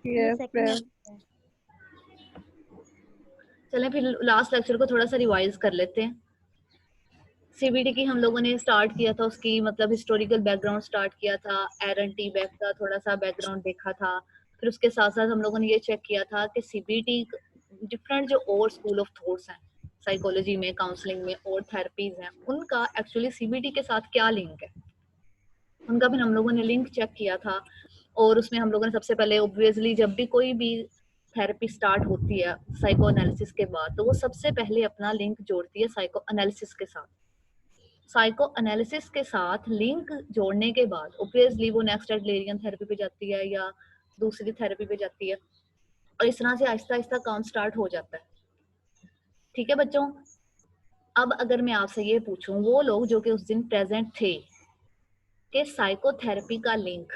ये yes second ma'am. है। चलें फिर लास्ट लेक्चर को थोड़ा सा रिवाइज कर लेते हैं। सीबीटी की हम लोगों ने स्टार्ट किया था, उसकी मतलब हिस्टोरिकल बैकग्राउंड स्टार्ट किया था, एरन टी बैक का थोड़ा सा बैकग्राउंड देखा था। फिर उसके साथ साथ हम लोगों ने ये चेक किया था कि सीबीटी डिफरेंट जो और स्कूल ऑफ थॉट्स हैं साइकोलॉजी में, काउंसलिंग में और थेरेपीज हैं, उनका एक्चुअली सीबीटी के साथ क्या लिंक है, उनका भी हम लोगों ने लिंक चेक किया था। और उसमें हम लोगों ने सबसे पहले ऑब्वियसली जब भी कोई भी थेरेपी स्टार्ट होती है साइको एनालिसिस के बाद, तो वो सबसे पहले अपना लिंक जोड़ती है साइको एनालिसिस के साथ। साइको एनालिसिस के साथ लिंक जोड़ने के बाद ऑब्वियसली वो नेक्स्ट एडलेरियन थेरेपी पे जाती है या दूसरी थेरेपी पे जाती है, और इस तरह से आहिस्ता आहिस्ता काम स्टार्ट हो जाता है। ठीक है बच्चों, अब अगर मैं आपसे ये पूछूं, वो लोग जो कि उस दिन प्रेजेंट थे, कि साइकोथेरेपी का लिंक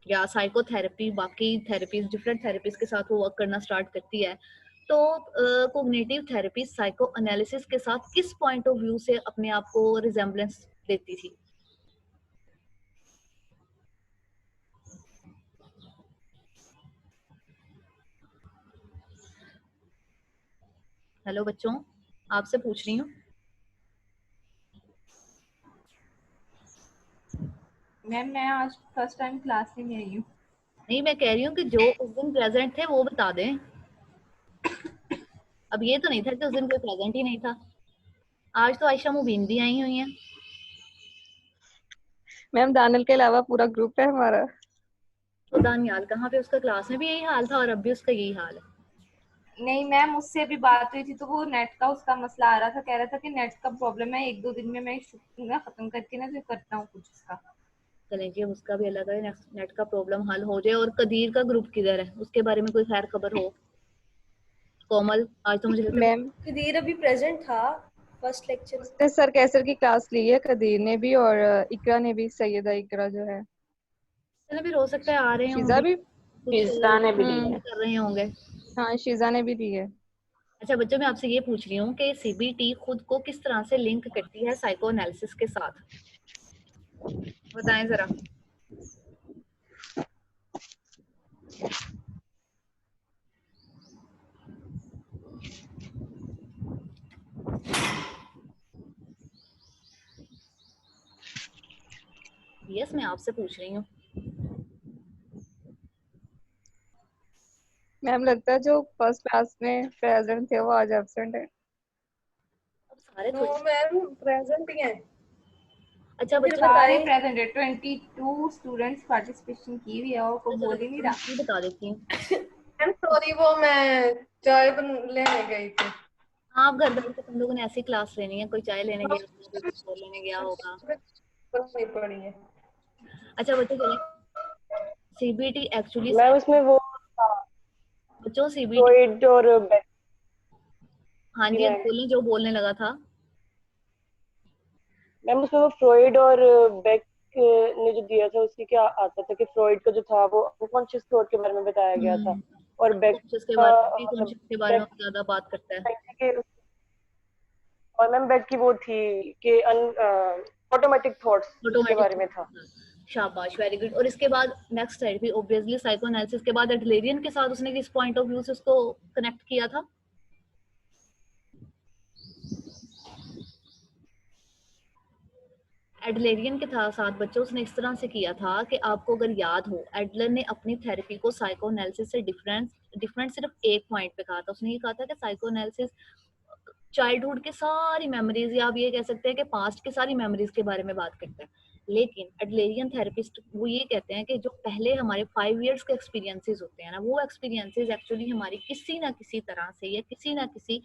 या साइकोथेरेपी बाकी थेरेपीज डिफरेंट थेरेपीज के साथ वो वर्क करना स्टार्ट करती है, तो कोग्निटिव थेरेपी साइको एनालिसिस के साथ किस पॉइंट ऑफ व्यू से अपने आप को रिजेम्बलेंस देती थी? हेलो बच्चों, आपसे पूछ रही हूँ। मैम मैं आज फर्स्ट टाइम क्लास में आई हूँ। नहीं, मैं कह रही हूँ कि जो उस दिन प्रेजेंट थे वो बता दें। अब ये तो नहीं था कि उस दिन कोई प्रेजेंट ही नहीं था। आज तो आयशा मुबीन भी आई हुई हैं। मैम दानिल के अलावा पूरा ग्रुप है हमारा। तो दानियाल कहाँ पे, उसका क्लास में भी यही हाल था और अब भी उसका यही हाल है। नहीं मैम, उससे अभी बात हुई थी तो वो नेट का उसका मसला आ रहा था, कह रहा था कि नेट का प्रॉब्लम है, 1-2 दिन में मैं खत्म करके ना जो करता हूँ कुछ उसका। चलें जी, उसका भी अलग है, नेट का प्रॉब्लम हल हो जाए। और कदीर का ग्रुप किधर है, उसके बारे में कोई खैर खबर हो? कोमल, आज तो मुझे लगता है मैम कदीर अभी प्रेजेंट था फर्स्ट लेक्चर। उसने सर कैसर की क्लास ली है, कदीर ने भी और इकरा ने भी, सैयदा इकरा जो है। चलो फिर हो सकता है आ रहे हों शीजा अभी, भी। कुछ शीजा ने भी ली है। कर रहे होंगे। हाँ शीजा ने भी ली है। अच्छा बच्चों, मैं आपसे ये पूछ रही हूँ कि सीबीटी खुद को किस तरह से लिंक करती है साइको एनालिसिस के साथ, बताएं जरा। यस, मैं आपसे पूछ रही हूँ। मैम लगता है जो फर्स्ट क्लास में प्रेजेंट थे वो आज एब्सेंट है। अब सारे नो मैम प्रेजेंट ही है। अच्छा फिर बच्चों, सारे बताएं। प्रेजेंट है, 22 स्टूडेंट्स पार्टिसिपेशन की हुई है और को बोल ही नहीं रहा। मैं बता देती हूँ। मैम सॉरी, वो मैं चाय लेने गई थी। हाँ, आप घर बैठ के तुम लोगों ने ऐसी क्लास लेनी है, कोई चाय लेने गया होगा, कोई कुछ और लेने गया होगा। नहीं पड़ी है। अच्छा बच्चों, चलें, सीबीटी एक्चुअली मैं उसमें वो बच्चों सीबीटी, फ्रॉइड और बेक हाँ की जी, अब मैम। बोलें जो बोलने लगा था। मैम उसमें वो फ्रॉइड और बेक ने जो दिया था उससे क्या आता था कि फ्रॉइड का जो था वो अनकॉन्शियस थॉट के बारे में बताया गया था, और बेक कॉन्शियस के का बारे में भी, मतलब कॉन्शियस के बारे में बेक ज्यादा बात करता है। के, और मैम बेक की वो थी कि ऑटोमेटिक थॉट्स उसके ऑटोमेटिक, बारे में था। शाबाश, वेरी गुड। और इसके बाद नेक्स्ट साइड भी ऑब्वियसली साइको एनालिसिस के बाद एडलेरियन के साथ उसने किस पॉइंट ऑफ व्यू से उसको कनेक्ट किया था? एडलेरियन के साथ बच्चों उसने इस तरह से किया था कि आपको अगर याद हो, एडलर ने अपनी थेरेपी को साइको एनालिसिस से डिफरेंट सिर्फ एक पॉइंट पे कहा था। उसने ये कहा था कि साइको एनालिसिस चाइल्डहुड की सारी मेमोरीज, या आप ये कह सकते हैं कि पास्ट की सारी मेमोरीज के बारे में बात करते हैं। लेकिन एडलेरियन थेरेपिस्ट वो ये कहते हैं कि जो पहले हमारे 5 years के एक्सपीरियंसेस होते हैं ना, वो एक्सपीरियंसेस एक्चुअली हमारी किसी ना किसी तरह से या किसी ना किसी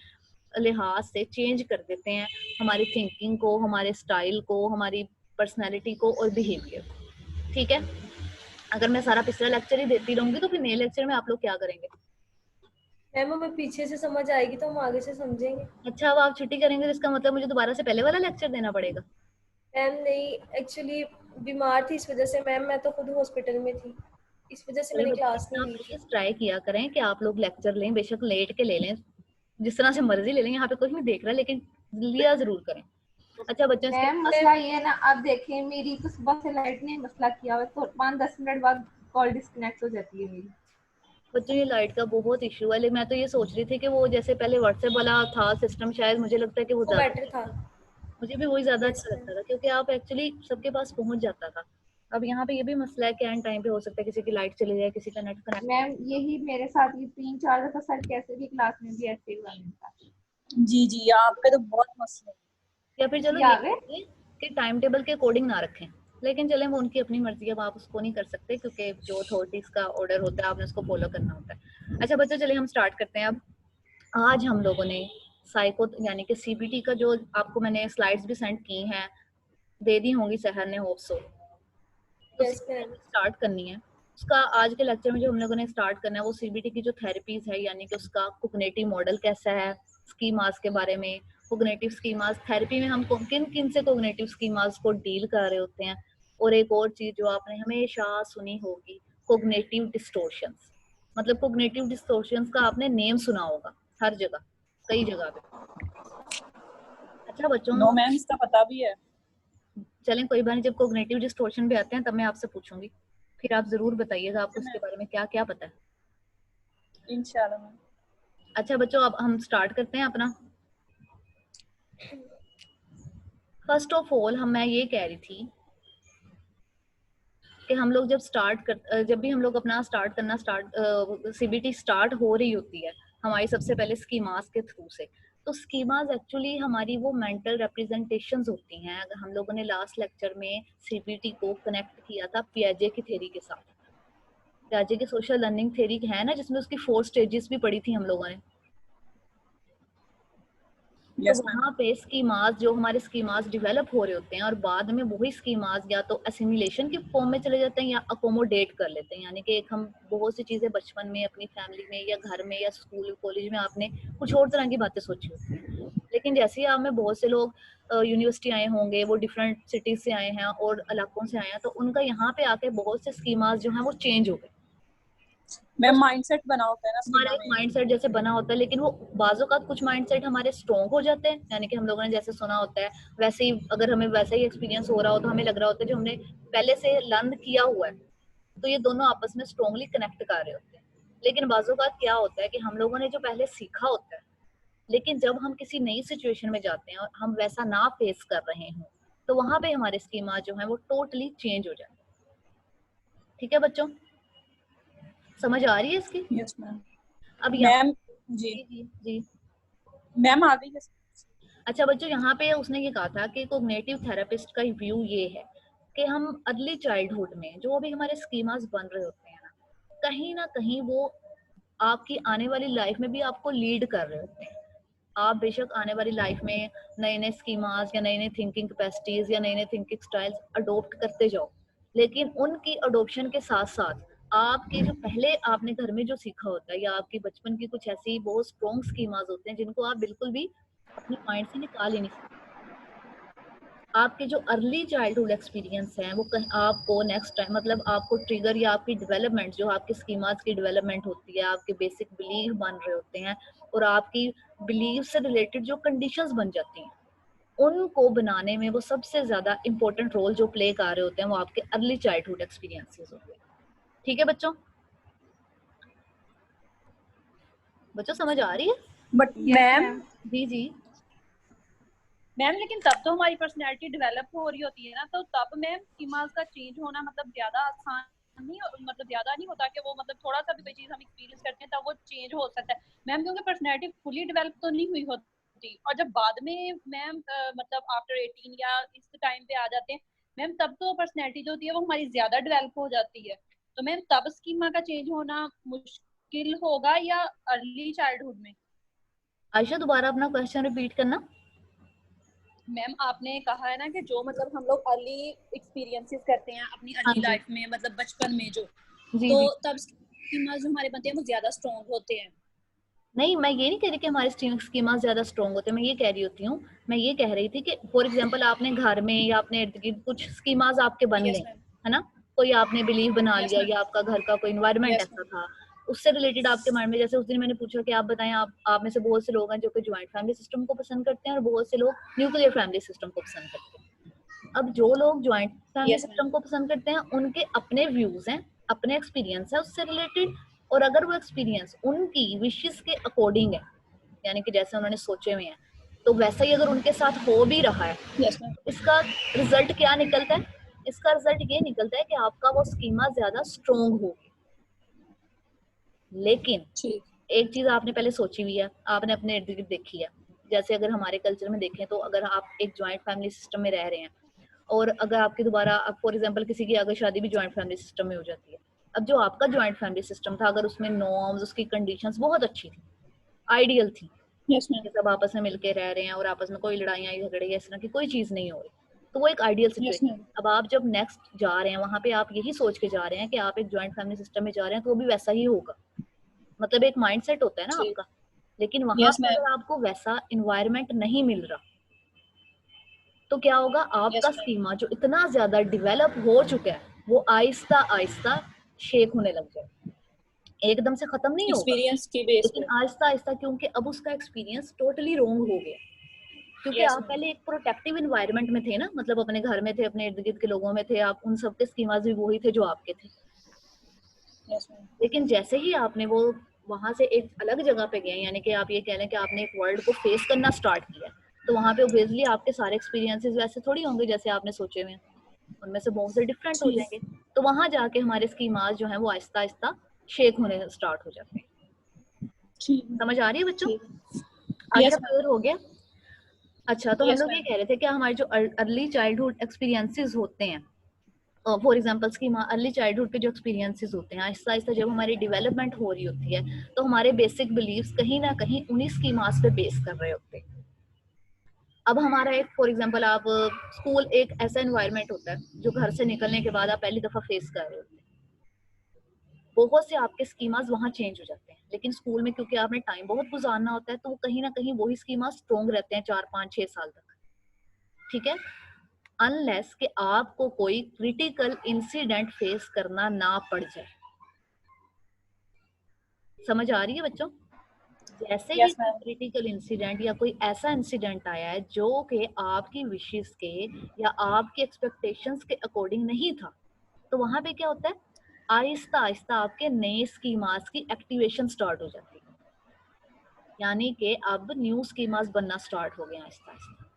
लिहाज से चेंज कर देते हैं हमारी थिंकिंग को, हमारे स्टाइल को, हमारी पर्सनैलिटी को और बिहेवियर को। ठीक है, अगर मैं सारा पिछला लेक्चर ही देती रहूंगी तो फिर नए लेक्चर में आप लोग क्या करेंगे? मैम हमें पीछे से समझ आएगी तो हम आगे से समझेंगे। अच्छा, अब आप छुट्टी करेंगे तो इसका मतलब मुझे दोबारा से पहले वाला लेक्चर देना पड़ेगा? मैम नहीं, एक्चुअली बीमार थी इस वजह से। मैम मैं तो खुद हॉस्पिटल में थी, इस वजह से चलो मैंने बच्चों, क्लास नहीं आप ली थी। प्लीज ट्राई किया करें कि आप लोग लेक्चर लें, बेशक लेट के ले लें, जिस तरह से मर्जी ले लें, यहाँ पे कोई नहीं देख रहा, लेकिन लिया जरूर करें। अच्छा बच्चों, इसके मैम मसला ये है ना, अब देखें मेरी तो सुबह से लाइट ने मसला किया हुआ है, तो 5-10 मिनट बाद कॉल डिस्कनेक्ट हो जाती है मेरी। बच्चों ये लाइट का बहुत इशू है, लेकिन मैं तो ये सोच रही थी कि वो जैसे पहले व्हाट्सएप वाला था सिस्टम, शायद मुझे लगता है कि वो वो ज्यादा बेटर था। मुझे भी वही ज्यादा यस अच्छा लगता था, क्योंकि आप एक्चुअली सबके पास पहुंच जाता था। अब यहाँ पे ये भी मसला है कि एंड टाइम पे हो सकता है किसी की लाइट चली जाए, किसी का नेट कनेक्ट। मैम यही मेरे साथ ये 3-4 दफा सर कैसे की क्लास में भी ऐसे हुआ मेरे साथ। जी जी, यहाँ पे तो बहुत मसले हैं। या फिर चलो ये ये आ गए? करें कि टाइम टेबल के अकॉर्डिंग ना रखें, लेकिन चलें वो उनकी अपनी मर्जी है, अब आप उसको नहीं कर सकते क्योंकि जो अथॉरिटीज का ऑर्डर होता है आपने उसको फॉलो करना होता है। अच्छा बच्चों चलिए हम स्टार्ट करते हैं। अब आज हम लोगों ने साइको यानी कि सीबीटी का जो आपको मैंने स्लाइड्स भी सेंड की हैं, दे दी होंगी सहर ने, होप सो, तो यस मैम। स्टार्ट करनी है उसका। आज के लेक्चर में जो हम लोगों ने स्टार्ट करना है वो सीबीटी की जो थेरेपीज है, यानी कि उसका कोग्निटिव मॉडल कैसा है, स्कीमास के बारे में। कोग्निटिव स्कीमास थेरेपी में हम किन किन से कोग्निटिव स्कीमास को डील कर रहे होते हैं। और एक और चीज जो आपने हमेशा सुनी होगी, कोग्निटिव डिस्टोर्शंस। मतलब कोग्निटिव डिस्टोर्शंस का आपने नेम सुना होगा हर जगह, कई जगह पे। अच्छा बच्चों नो मैम, इसका पता भी है। चलें कोई बात नहीं, जब कोग्निटिव डिस्टोर्शन पे आते हैं तब मैं आपसे पूछूंगी, फिर आप जरूर बताइएगा आपको इसके बारे में क्या क्या पता है। इंशाल्लाह मैम। अच्छा बच्चों अब हम स्टार्ट करते हैं अपना। फर्स्ट ऑफ ऑल मैं ये कह रही थी कि हम लोग जब भी हम लोग अपना सीबीटी स्टार्ट हो रही होती है हमारी, सबसे पहले स्कीमास के थ्रू से। तो स्कीमास एक्चुअली हमारी वो मेंटल रिप्रेजेंटेशंस होती हैं। अगर हम लोगों ने लास्ट लेक्चर में सीबीटी को कनेक्ट किया था पियाजे की थ्योरी के साथ, पियाजे की सोशल लर्निंग थ्योरी है ना, जिसमें उसकी 4 स्टेजेस भी पढ़ी थी हम लोगों ने। तो वहाँ पे स्कीमास, जो हमारे स्कीमास डेवलप हो रहे होते हैं और बाद में वही स्कीमास या तो असिमिलेशन की फॉर्म में चले जाते हैं या अकोमोडेट कर लेते हैं। यानी कि एक हम बहुत सी चीजें बचपन में अपनी फैमिली में या घर में या स्कूल कॉलेज में आपने कुछ और तरह की बातें सोची होती हैं, लेकिन जैसे ही आप में बहुत से लोग यूनिवर्सिटी आए होंगे, वो डिफरेंट सिटीज से आए हैं और इलाकों से आए हैं, तो उनका यहाँ पे आके बहुत से स्कीमास जो है वो चेंज हो गए। मैम माइंडसेट बना होता है ना हमारा एक माइंडसेट जैसे बना होता है, लेकिन वो बाजों का कुछ माइंडसेट हमारे स्ट्रॉन्ग हो जाते हैं। यानी कि हम लोगों ने जैसे सुना होता है वैसे ही, अगर हमें वैसा ही एक्सपीरियंस हो रहा हो तो हमें लग रहा होता है जो हमने पहले से लर्न किया हुआ है, तो ये दोनों आपस में स्ट्रॉन्गली कनेक्ट कर रहे होते हैं। लेकिन बाजों का क्या होता है कि हम लोगों ने जो पहले सीखा होता है, लेकिन जब हम किसी नई सिचुएशन में जाते हैं और हम वैसा ना फेस कर रहे हों, तो वहां पे हमारे स्कीमा जो है वो टोटली चेंज हो जाते हैं। ठीक है बच्चों, समझ आ रही है इसकी? Yes ma'am. अब मैम जी जी जी मैम आ गई। अच्छा बच्चों, यहाँ पे उसने ये कहा था कि कोग्निटिव थेरेपिस्ट का व्यू ये है कि हम अर्ली चाइल्डहुड में जो अभी हमारे स्कीमास बन रहे होते हैं ना कहीं वो आपकी आने वाली लाइफ में भी आपको लीड कर रहे होते हैं। आप बेशक आने वाली लाइफ में नए नए स्कीमास या नई नई थिंकिंग कैपेसिटीज या नए नए थिंकिंग स्टाइल्स अडोप्ट करते जाओ, लेकिन उनकी अडोप्शन के साथ साथ आपके जो पहले आपने घर में जो सीखा होता है या आपकी बचपन की कुछ ऐसी बहुत स्ट्रॉन्ग स्कीमास होते हैं जिनको आप बिल्कुल भी अपने माइंड से निकाल ही नहीं सकते। आपके जो अर्ली चाइल्डहुड एक्सपीरियंस हैं वो आपको नेक्स्ट टाइम, मतलब आपको ट्रिगर या आपकी डेवलपमेंट, जो आपकी स्कीमास की डेवलपमेंट होती है, आपके बेसिक बिलीफ बन रहे होते हैं और आपकी बिलीफ से रिलेटेड जो कंडीशंस बन जाती हैं, उनको बनाने में वो सबसे ज्यादा इंपॉर्टेंट रोल जो प्ले कर रहे होते हैं वो आपके अर्ली चाइल्डहुड एक्सपीरियंसेस होते हैं। ठीक है बच्चों? बच्चों समझ आ रही है? बट मैम जी जी मैम, लेकिन तब तो हमारी पर्सनैलिटी डेवलप हो रही होती है ना, तो तब मैम स्कीमास का चेंज होना मतलब ज्यादा आसान नहीं, मतलब ज्यादा नहीं होता कि वो मतलब थोड़ा सा भी कोई चीज हम एक्सपीरियंस करते हैं तब वो चेंज हो सकता है मैम, क्योंकि पर्सनैलिटी फुली डेवलप तो नहीं हुई होती। और जब बाद में मैम मतलब आफ्टर 18 या इस टाइम पे आ जाते हैं मैम, तब तो पर्सनैलिटी जो होती है वो हमारी ज्यादा डेवलप हो जाती है। तो मैम तब स्कीमा का चेंज होना मुश्किल होगा या अर्ली चाइल्डहुड में? आयशा दोबारा अपना क्वेश्चन रिपीट करना। मैम आपने कहा है ना कि जो मतलब हम लोग अर्ली एक्सपीरियंसेस करते हैं अपनी अर्ली लाइफ में, मतलब बचपन में जो, तो तब स्कीमा जो हमारे बनते हैं वो ज्यादा स्ट्रॉन्ग होते हैं। नहीं, मैं ये नहीं कह रही कि हमारे स्कीमास ज्यादा स्ट्रॉन्ग होते हैं, मैं ये कह रही होती हूँ, मैं ये कह रही थी कि फॉर एग्जांपल आपने घर में या अपने इर्द गिर्द कुछ स्कीमास आपके बन गए, है ना, कोई आपने बिलीव बना लिया या आपका घर का कोई एनवायरनमेंट ऐसा था, उससे रिलेटेड आपके माइंड में, जैसे उस दिन मैंने पूछा कि आप बताएं, आप में से बहुत से लोग हैं जो कि ज्वाइंट फैमिली सिस्टम को पसंद करते हैं और बहुत से लोग न्यूक्लियर फैमिली सिस्टम को पसंद करते हैं। अब जो लोग ज्वाइंट फैमिली सिस्टम को पसंद करते हैं उनके अपने व्यूज हैं, अपने एक्सपीरियंस है उससे रिलेटेड, और अगर वो एक्सपीरियंस उनकी विशेस के अकॉर्डिंग है, यानी कि जैसे उन्होंने सोचे हुए हैं, तो वैसा ही अगर उनके साथ हो भी रहा है, यस मैम, इसका रिजल्ट क्या निकलता है? इसका रिजल्ट ये निकलता है कि आपका वो स्कीमा ज्यादा स्ट्रोंग होगी। लेकिन ठीक, एक चीज आपने पहले सोची हुई है, आपने अपने इर्द गिर्द देखी है। जैसे अगर हमारे कल्चर में देखें तो अगर आप एक ज्वाइंट फैमिली सिस्टम में रह रहे हैं और अगर आपकी दोबारा फॉर एग्जांपल किसी की अगर शादी भी ज्वाइंट फैमिली सिस्टम में हो जाती है, अब जो आपका ज्वाइंट फैमिली सिस्टम था अगर उसमें नॉर्म्स, उसकी कंडीशंस बहुत अच्छी थी, आइडियल थी, यस मैम, कि सब आपस में मिलके रह रहे हैं और आपस में कोई लड़ाइयाँ झगड़े या इस तरह की कोई चीज नहीं हो रही, तो वो एक आइडियल यस सिचुएशन। मैम, अब आप जब नेक्स्ट जा रहे हैं वहां पे आप यही सोच के जा रहे हैं कि आप एक ज्वाइंट फैमिली सिस्टम में जा रहे हैं तो वो भी वैसा ही होगा, मतलब एक माइंडसेट होता है ना ठीक, आपका। लेकिन वहां यस पे मैम, अगर आपको वैसा इन्वायरमेंट नहीं मिल रहा तो क्या होगा, यस आपका मैम, स्कीमा जो इतना ज्यादा डेवलप हो चुका है वो आहिस्ता आहिस्ता शेक होने लग जाए, एकदम से खत्म नहीं होगा, एक्सपीरियंस की बेस लेकिन पे, आहिस्ता आहिस्ता, क्योंकि अब उसका एक्सपीरियंस टोटली रॉन्ग हो गया। क्योंकि यस आप मैम, पहले एक प्रोटेक्टिव इन्वायरमेंट में थे ना, मतलब अपने घर में थे, अपने इर्द गिर्द के लोगों में थे, आप उन सबके स्कीमास भी वही थे जो आपके थे। यस मैम, लेकिन जैसे ही आपने वो वहां से एक अलग जगह पे गए, यानी कि आप ये कह लें कि आपने एक वर्ल्ड को फेस करना स्टार्ट किया, तो वहां पे ऑब्वियसली आपके सारे एक्सपीरियंसेस वैसे थोड़ी होंगे जैसे आपने सोचे हुए हैं, उनमें से बहुत से डिफरेंट हो ठीक, जाएंगे। तो वहां जाके हमारे स्कीमास जो है वो आहिस्ता आहिस्ता शेक होने स्टार्ट हो जाते हैं। ठीक, समझ आ रही है बच्चों? ठीक, आशा यस मैम, क्लियर हो गया? अच्छा, तो हम यस लोग ये मैम, कह रहे थे कि हमारे जो अर्ली चाइल्डहुड एक्सपीरियंसेस होते हैं, for example schema early childhood के जो एक्सपीरियंसेस होते हैं, आहिस्ता आहिस्ता जब हमारी डेवलपमेंट हो रही होती है तो हमारे बेसिक बिलीव्स कहीं ना कहीं उन्हीं स्कीमास पे बेस कर रहे होते हैं। अब हमारा एक फॉर एग्जांपल आप स्कूल एक ऐसा एनवायरनमेंट होता है जो घर से निकलने के बाद आप पहली दफा फेस कर रहे होते हैं, बहुत से आपके स्कीमास वहाँ चेंज हो जाते हैं, लेकिन स्कूल में क्योंकि आपने टाइम बहुत गुजारना होता है तो वो कहीं ना कहीं वही स्कीमास स्ट्रॉन्ग रहते हैं 4 5 6 साल तक, ठीक है, अनलेस कि आपको कोई क्रिटिकल इंसिडेंट फेस करना ना पड़ जाए। समझ आ रही है बच्चों? जैसे ही यस कोई मैम, क्रिटिकल इंसिडेंट या कोई ऐसा इंसिडेंट आया है जो कि आपकी विशेस के या आपकी एक्सपेक्टेशंस के अकॉर्डिंग नहीं था, तो वहां पे क्या होता है, आहिस्ता आहिस्ता आपके नए स्कीमास की एक्टिवेशन स्टार्ट हो जाती है, यानी कि अब न्यू स्कीमास बनना स्टार्ट हो गए आहिस्ता आहिस्ता,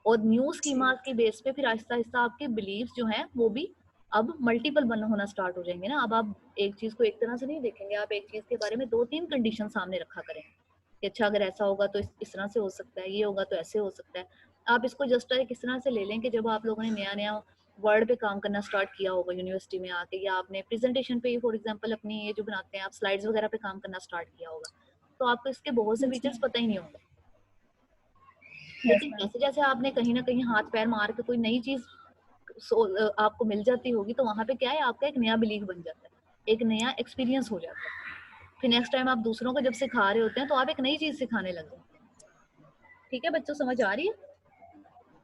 और न्यू स्कीमास के बेस पे फिर आहिस्ता आहिस्ता आपके बिलीव्स जो हैं वो भी अब मल्टीपल बन होना स्टार्ट हो जाएंगे ना। अब आप एक चीज को एक तरह से नहीं देखेंगे, आप एक चीज के बारे में 2 3 कंडीशन सामने रखा करेंगे कि अच्छा अगर ऐसा होगा तो इस तरह से हो सकता है, ये होगा तो ऐसे हो सकता है। आप इसको जस्ट एक इस तरह से ले लें कि जब आप लोगों ने नया नया वर्ड पे काम करना स्टार्ट किया होगा यूनिवर्सिटी में आके, या आपने प्रेजेंटेशन पे फॉर एग्जांपल अपनी ये जो बनाते हैं आप स्लाइड्स वगैरह पे काम करना स्टार्ट किया होगा, तो आपको इसके बहुत से फीचर्स पता ही नहीं होंगे। यस लेकिन मैम, जैसे जैसे आपने कहीं ना कहीं हाथ पैर मार के कोई नई चीज आपको मिल जाती होगी, तो वहां पे क्या है, आपका एक नया बिलीव बन जाता है, एक नया एक्सपीरियंस हो जाता है। फिर नेक्स्ट टाइम आप दूसरों को जब सिखा रहे होते हैं तो आप एक नई चीज सिखाने लग जाते हैं। ठीक है बच्चों, समझ आ रही है?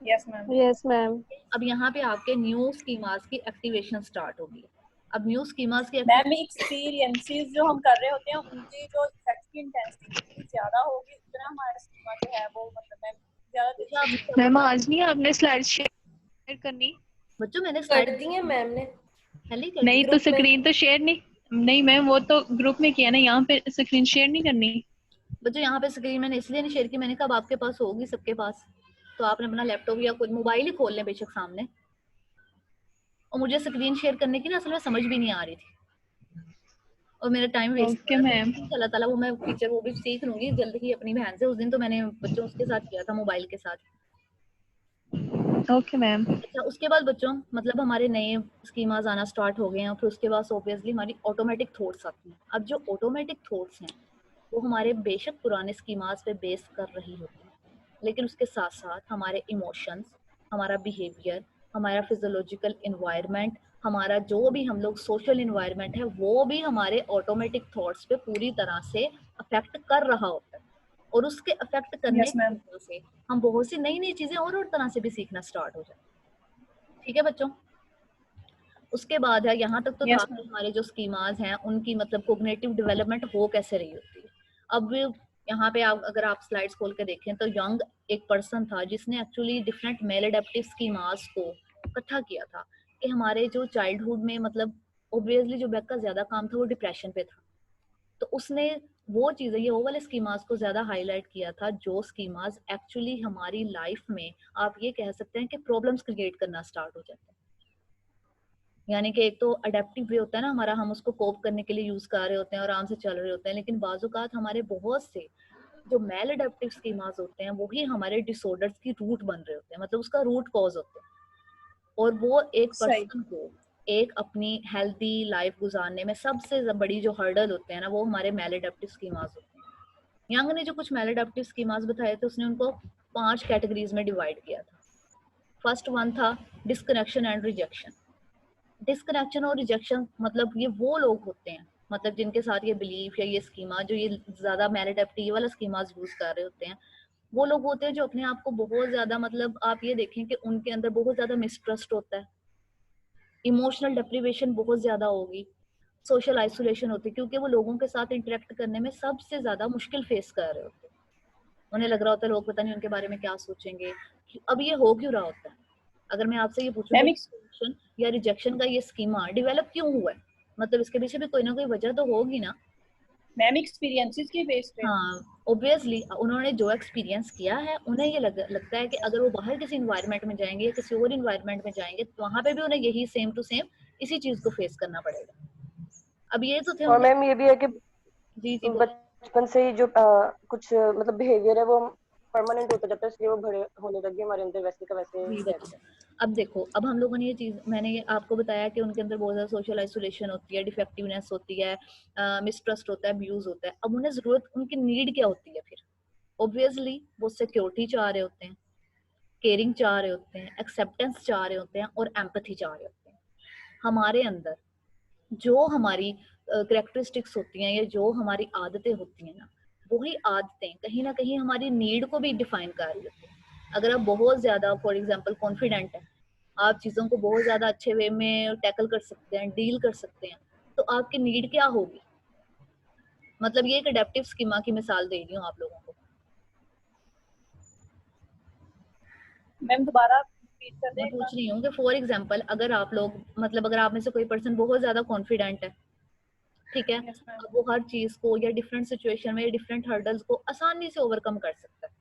Yes ma'am, yes ma'am. अब यहाँ पे आपके न्यू स्कीमास की एक्टिवेशन स्टार्ट होगी। अब न्यू स्कीमास की मैम एक्सपीरियंसेस जो हम कर रहे होते हैं उनकी जो इफेक्ट की इंटेंसिटी जितनी ज्यादा होगी उतना हमारा स्कीमा जो है वो मतलब मैम ज्यादा देर तक एक्टिवेशन मैम आज नहीं आपने स्लाइड शेयर करनी? बच्चों मैंने कर स्लाइड दी है मैम ने पहले ही कर दी। नहीं तो ग्रुप में। स्क्रीन तो शेयर नहीं मैम, वो तो ग्रुप में किया ना, यहाँ पे स्क्रीन शेयर नहीं करनी। बच्चों यहाँ पे स्क्रीन मैंने इसलिए नहीं शेयर की, मैंने कहा अब आपके पास होगी सबके पास, तो आपने अपना लैपटॉप या कोई मोबाइल ही खोल लें बेशक सामने। और मुझे स्क्रीन शेयर करने की ना असल में समझ भी नहीं आ रही थी और मेरा टाइम वेस्ट हो ओके रहा था। मैम। लेकिन अल्लाह ताला वो मैं फीचर वो भी सीख लूंगी जल्द ही अपनी बहन से। उस दिन तो मैंने बच्चों उसके साथ किया था मोबाइल के साथ। Okay ma'am. अच्छा, उसके बाद बच्चों मतलब हमारे नए स्कीमास आना स्टार्ट हो गए हैं, फिर उसके बाद ऑब्वियसली हमारी ऑटोमेटिक थॉट्स आती हैं। अब जो ऑटोमेटिक थॉट्स हैं वो हमारे बेशक पुराने स्कीमास पे बेस कर रही होती है, लेकिन उसके साथ साथ हमारे इमोशंस, हमारा बिहेवियर, हमारा फिजियोलॉजिकल इन्वायरमेंट, हमारा जो भी हम लोग सोशल इन्वायरमेंट है वो भी हमारे ऑटोमेटिक थॉट्स पे पूरी तरह से अफेक्ट कर रहा होता है। और उसके अफेक्ट करने यस की मैम, वजह से हम बहुत सी नई नई चीजें और तरह से भी सीखना स्टार्ट हो जाते हैं। ठीक है बच्चों? उसके बाद है, यहाँ तक तो था यस कि मैम, हमारे जो स्कीमाज हैं उनकी मतलब कोग्निटिव डेवलपमेंट हो कैसे रही होती है। अब यहाँ पे आप अगर आप स्लाइड्स खोल के देखें तो यंग एक पर्सन था जिसने actually different maladaptive schemas को इकट्ठा किया था कि हमारे जो चाइल्डहुड में मतलब ऑब्वियसली जो बैक का ज्यादा काम था वो डिप्रेशन पे था। तो उसने वो चीजें, ये वो वाले स्कीमास को ज्यादा हाईलाइट किया था जो स्कीमास एक्चुअली हमारी लाइफ में आप ये कह सकते हैं कि प्रॉब्लम्स क्रिएट करना स्टार्ट हो जाते हैं। यानी कि एक तो अडेप्टिव वे होता है ना हमारा, हम उसको कोप करने के लिए यूज कर रहे होते हैं और आराम से चल रहे होते हैं, लेकिन बाजुकात हमारे बहुत से जो मेल अडेप्टिव स्कीमास होते हैं वही हमारे डिसऑर्डर्स की रूट बन रहे होते हैं, मतलब उसका रूट कॉज होते हैं। और वो एक सही। पर्सन को एक अपनी हेल्दी लाइफ गुजारने में सबसे बड़ी जो हर्डल होते हैं ना, वो हमारे मेल अडेप्टिव स्कीमास होते हैं। यंग ने जो कुछ मेल अडेप्टिव स्कीमास बताए थे उसने उनको 5 कैटेगरीज में डिवाइड किया था। फर्स्ट वन था डिस्कनेक्शन एंड रिजेक्शन। डिस्कनेक्शन और रिजेक्शन मतलब ये वो लोग होते हैं, मतलब जिनके साथ ये बिलीफ या ये स्कीमा जो ये ज्यादा मेल अडेप्टिव वाला स्कीमास यूज कर रहे होते हैं, वो लोग होते हैं जो अपने आप को बहुत ज्यादा, मतलब आप ये देखें कि उनके अंदर बहुत ज्यादा मिसट्रस्ट होता है, इमोशनल डिप्रीवेशन बहुत ज्यादा होगी, सोशल आइसोलेशन होती है, क्योंकि वो लोगों के साथ इंटरेक्ट करने में सबसे ज्यादा मुश्किल फेस कर रहे होते हैं। उन्हें लग रहा होता है लोग पता नहीं उनके बारे में क्या सोचेंगे। अब ये हो क्यों रहा होता है? अगर मैं आपसे ये पूछूं मैम डिस्कनेक्शन या रिजेक्शन का ये स्कीमा डेवलप क्यों हुआ है, मतलब इसके पीछे भी कोई ना कोई वजह तो होगी ना। मैम एक्सपीरियंसेस के बेस पे। हाँ, ऑब्वियसली उन्होंने जो एक्सपीरियंस किया है उन्हें ये लगता है कि अगर वो बाहर किसी इन्वायरमेंट में जाएंगे या किसी और इन्वायरमेंट में जाएंगे तो वहां पे भी उन्हें यही सेम टू सेम इसी चीज को फेस करना पड़ेगा। अब ये तो थे और मैम ये भी है कि जी जी बोले। बचपन से ही जो कुछ मतलब बिहेवियर है वो परमानेंट होता जाता है, इसलिए वो बड़े होने लगे हमारे अंदर वैसे का वैसे जी रहता बच्चे, है। अब देखो, अब हम लोगों ने ये चीज, मैंने ये आपको बताया कि उनके अंदर बहुत ज्यादा सोशल आइसोलेशन होती है, डिफेक्टिवनेस होती है, मिसट्रस्ट होता है, अब्यूज होता है। अब उन्हें जरूरत, उनकी नीड क्या होती है फिर? ऑब्वियसली वो सिक्योरिटी चाह रहे होते हैं, केयरिंग चाह रहे होते हैं, एक्सेप्टेंस चाह रहे होते हैं और एम्पैथी चाह रहे होते हैं। हमारे अंदर जो हमारी करेक्टरिस्टिक्स होती हैं या जो हमारी आदतें होती हैं ना, वही आदतें कहीं ना कहीं हमारी नीड को भी डिफाइन कर रही होती हैं। अगर आप बहुत ज्यादा फॉर एग्जांपल कॉन्फिडेंट हैं, आप चीजों को बहुत ज्यादा अच्छे वे में टैकल कर सकते हैं, डील कर सकते हैं, तो आपकी नीड क्या होगी? मतलब ये एक अडेप्टिव स्कीमा की मिसाल दे रही हूँ आप लोगों को। मैम दोबारा रिपीट कर मैं दें। पूछ रही हूँ कि फॉर एग्जांपल अगर आप लोग, मतलब अगर आप में से कोई पर्सन बहुत ज्यादा कॉन्फिडेंट है, ठीक है, यस मैम। अब वो हर चीज को या डिफरेंट सिचुएशन में डिफरेंट हर्डल्स को आसानी से ओवरकम कर सकता है,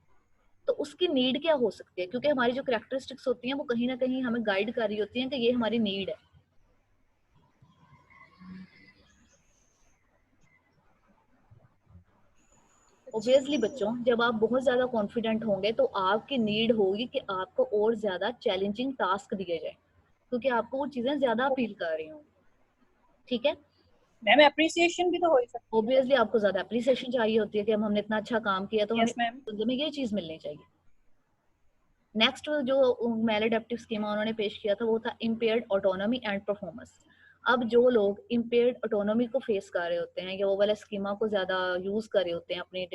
तो उसकी नीड क्या हो सकती है? क्योंकि हमारी जो कैरेक्टरिस्टिक्स होती हैं वो कहीं ना कहीं हमें गाइड कर रही होती हैं कि ये हमारी नीड है। ऑब्वियसली बच्चों, जब आप बहुत ज्यादा कॉन्फिडेंट होंगे तो आपकी नीड होगी कि आपको और ज्यादा चैलेंजिंग टास्क दिए जाए, क्योंकि आपको वो चीजें ज्यादा अपील कर रही होंगी, ठीक है। मैम एप्रिसिएशन भी तो हो ही सकती है। ऑब्वियसली आपको ज्यादा अप्रिसिएशन चाहिए होती है कि हमने इतना अच्छा काम किया तो हमें यस मैम। बदले में ये चीज मिलनी चाहिए। नेक्स्ट जो मेल अडेप्टिव स्कीमा उन्होंने पेश किया था वो था इम्पेयर्ड ऑटोनॉमी एंड परफॉर्मेंस। अब जो लोग इम्पेयर्ड ऑटोनॉमी को फेस कर रहे होते हैं या वो वाला स्कीमा को ज्यादा यूज कर रहे होते हैं अपनी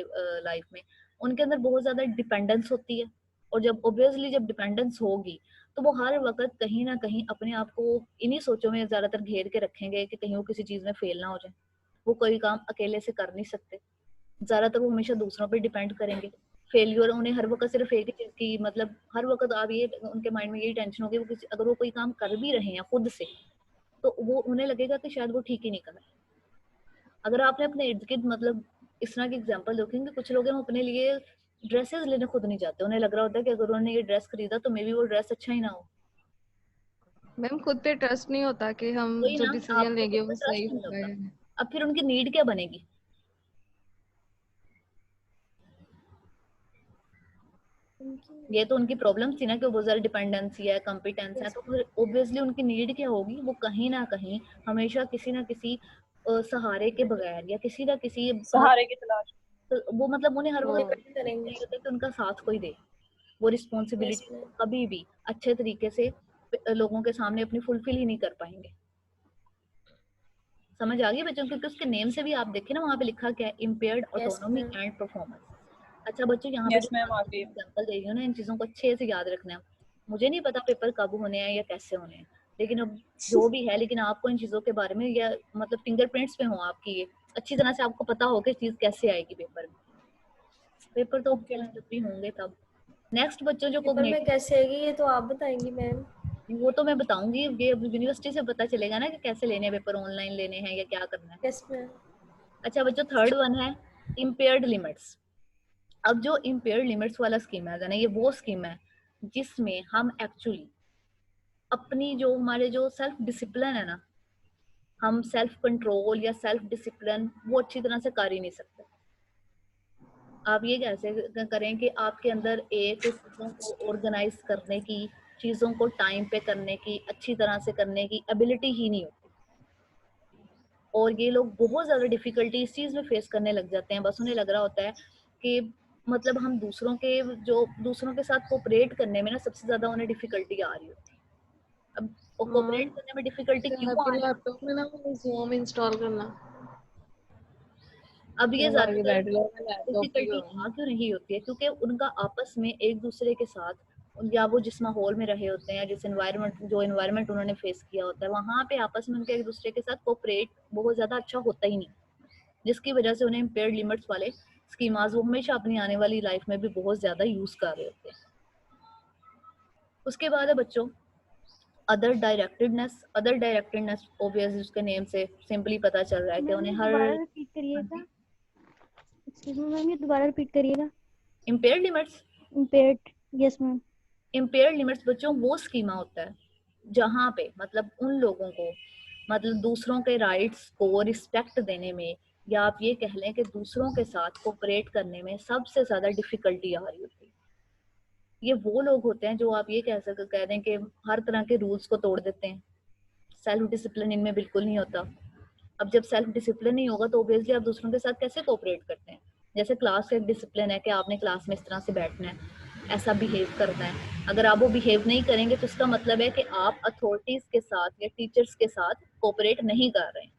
लाइफ में, उनके अंदर बहुत ज्यादा डिपेंडेंस होती है, और जब ऑब्वियसली जब डिपेंडेंस होगी तो वो हर वक्त कहीं ना कहीं अपने आप को इन्हीं सोचों में ज्यादातर घेर के रखेंगे कि कहीं वो किसी चीज में फेल ना हो जाए। वो कोई काम अकेले से कर नहीं सकते, ज्यादातर वो हमेशा दूसरों पर डिपेंड करेंगे। फेलियर उन्हें हर वक्त सिर्फ एक ही चीज की, मतलब हर वक्त आप ये उनके माइंड में यही टेंशन होगी, वो किसी अगर वो कोई काम कर भी रहे हैं खुद से तो वो उन्हें लगेगा कि शायद वो ठीक ही नहीं कर रहे। अगर आपने अपने इर्द गिर्द मतलब इस तरह की एग्जांपल देखेंगे, कुछ लोग हैं वो अपने लिए ड्रेसेस लेने खुद नहीं जाते, उन्हें लग रहा होता है कि अगर उन्होंने ये ड्रेस खरीदा तो मे बी वो ड्रेस अच्छा ही ना हो। मैम खुद पे ट्रस्ट नहीं होता कि हम वही जो ना, डिसीजन आपको लेंगे खुद वो पे सही ट्रस्ट नहीं होगा होता, या नहीं। अब फिर उनकी नीड क्या बनेगी? ये तो उनकी प्रॉब्लम थी ना कि वो बहुत ज्यादा डिपेंडेंसी है, कॉम्पिटेंस है, तो फिर ऑब्वियसली उनकी नीड क्या होगी? वो कहीं ना कहीं हमेशा किसी ना किसी सहारे के बगैर या किसी ना किसी सहारे की तलाश। तो वो मतलब उन्हें हर वक्त डिपेंड करेंगे। चाहिए होता है कि उनका साथ कोई दे, वो रिस्पॉन्सिबिलिटी को कभी भी अच्छे तरीके से लोगों के सामने अपनी फुलफिल ही नहीं कर पाएंगे। समझ आ गई बच्चों? क्योंकि उसके नेम से भी आप देखें ना, वहाँ पे लिखा क्या है, इम्पेयर्ड ऑटोनॉमी एंड परफॉर्मेंस। अच्छा बच्चों, यहाँ पे यस मैम आ गई। एग्जांपल दे रही हूँ ना, इन चीजों को अच्छे से याद रखना है। मुझे नहीं पता पेपर कब होने हैं या कैसे होने हैं, लेकिन अब जो भी है, लेकिन आपको इन चीजों के बारे में या मतलब फिंगरप्रिंट्स पे हो आपकी, ये अच्छी तरह से आपको पता हो कि चीज कैसे आएगी पेपर में। पेपर तो जब भी होंगे तब। नेक्स्ट बच्चों जो पेपर में कैसे आएगी ये तो आप बताएंगी मैम। वो तो मैं बताऊंगी, ये यूनिवर्सिटी से पता चलेगा ना कि कैसे लेने हैं पेपर, ऑनलाइन लेने हैं या क्या करना है। Yes ma'am. अच्छा बच्चों, थर्ड वन है इम्पेयर्ड लिमिट्स। अब जो इम्पेयर्ड लिमिट्स वाला स्कीम है ना, ये वो स्कीम है जिसमें हम एक्चुअली अपनी जो हमारे जो सेल्फ डिसिप्लिन है ना, हम सेल्फ कंट्रोल या सेल्फ डिसिप्लिन वो अच्छी तरह से कर ही नहीं सकते। आप ये कैसे करें कि आपके अंदर एक चीज़ों को ऑर्गेनाइज करने की, चीज़ों को टाइम पे करने की, अच्छी तरह से करने की एबिलिटी ही नहीं होती। और ये लोग बहुत ज़्यादा डिफिकल्टी इस चीज़ में फेस करने लग जाते हैं। बस उन्हें लग रहा होता है कि मतलब हम दूसरों के साथ कोऑपरेट करने में ना सबसे ज़्यादा उन्हें डिफिकल्टी आ रही होती है। अब कोऑपरेट करने में डिफिकल्टी क्यों आ रही है? लैपटॉप में ना ज़ूम इंस्टॉल करना। अब ये ज्यादातर लैपटॉप डिफिकल्टी आ क्यों नहीं होती है? क्योंकि उनका आपस में एक दूसरे के साथ, या वो जिस माहौल में रहे होते हैं, जिस एनवायरनमेंट उन्होंने फेस किया होता है, वहाँ पे आपस में उनके एक दूसरे के साथ कोऑपरेट बहुत ज्यादा अच्छा होता ही नहीं, जिसकी वजह से उन्हें इम्पेयर्ड लिमिट्स वाले स्कीमास वो हमेशा अपनी आने वाली लाइफ में भी बहुत ज्यादा यूज कर रहे होते हैं। उसके बाद है बच्चों अदर डायरेक्टेडनेस। अदर डायरेक्टेडनेस ऑब्वियसली उसके नेम से सिंपली पता चल रहा है कि उन्हें हर रिपीट करिएगा। एक्सक्यूज मी मैम, ये दोबारा रिपीट करिएगा। Impaired limits. Impaired, yes ma'am. Impaired limits बच्चों वो स्कीमा होता है जहाँ पे मतलब उन लोगों को मतलब दूसरों के राइट्स को रिस्पेक्ट देने में, या आप ये कह लें कि दूसरों के साथ कोऑपरेट करने में सबसे ज्यादा डिफिकल्टी आ रही होती है। ये वो लोग होते हैं जो आप ये कह दें कि हर तरह के रूल्स को तोड़ देते हैं। सेल्फ डिसिप्लिन इनमें बिल्कुल नहीं होता। अब जब सेल्फ डिसिप्लिन नहीं होगा तो ऑब्वियसली आप दूसरों के साथ कैसे कोऑपरेट करते हैं? जैसे क्लास का एक डिसिप्लिन है कि आपने क्लास में इस तरह से बैठना है, ऐसा बिहेव करना है। अगर आप वो बिहेव नहीं करेंगे तो इसका मतलब है कि आप अथॉरिटीज के साथ या टीचर्स के साथ कोऑपरेट नहीं कर रहे हैं।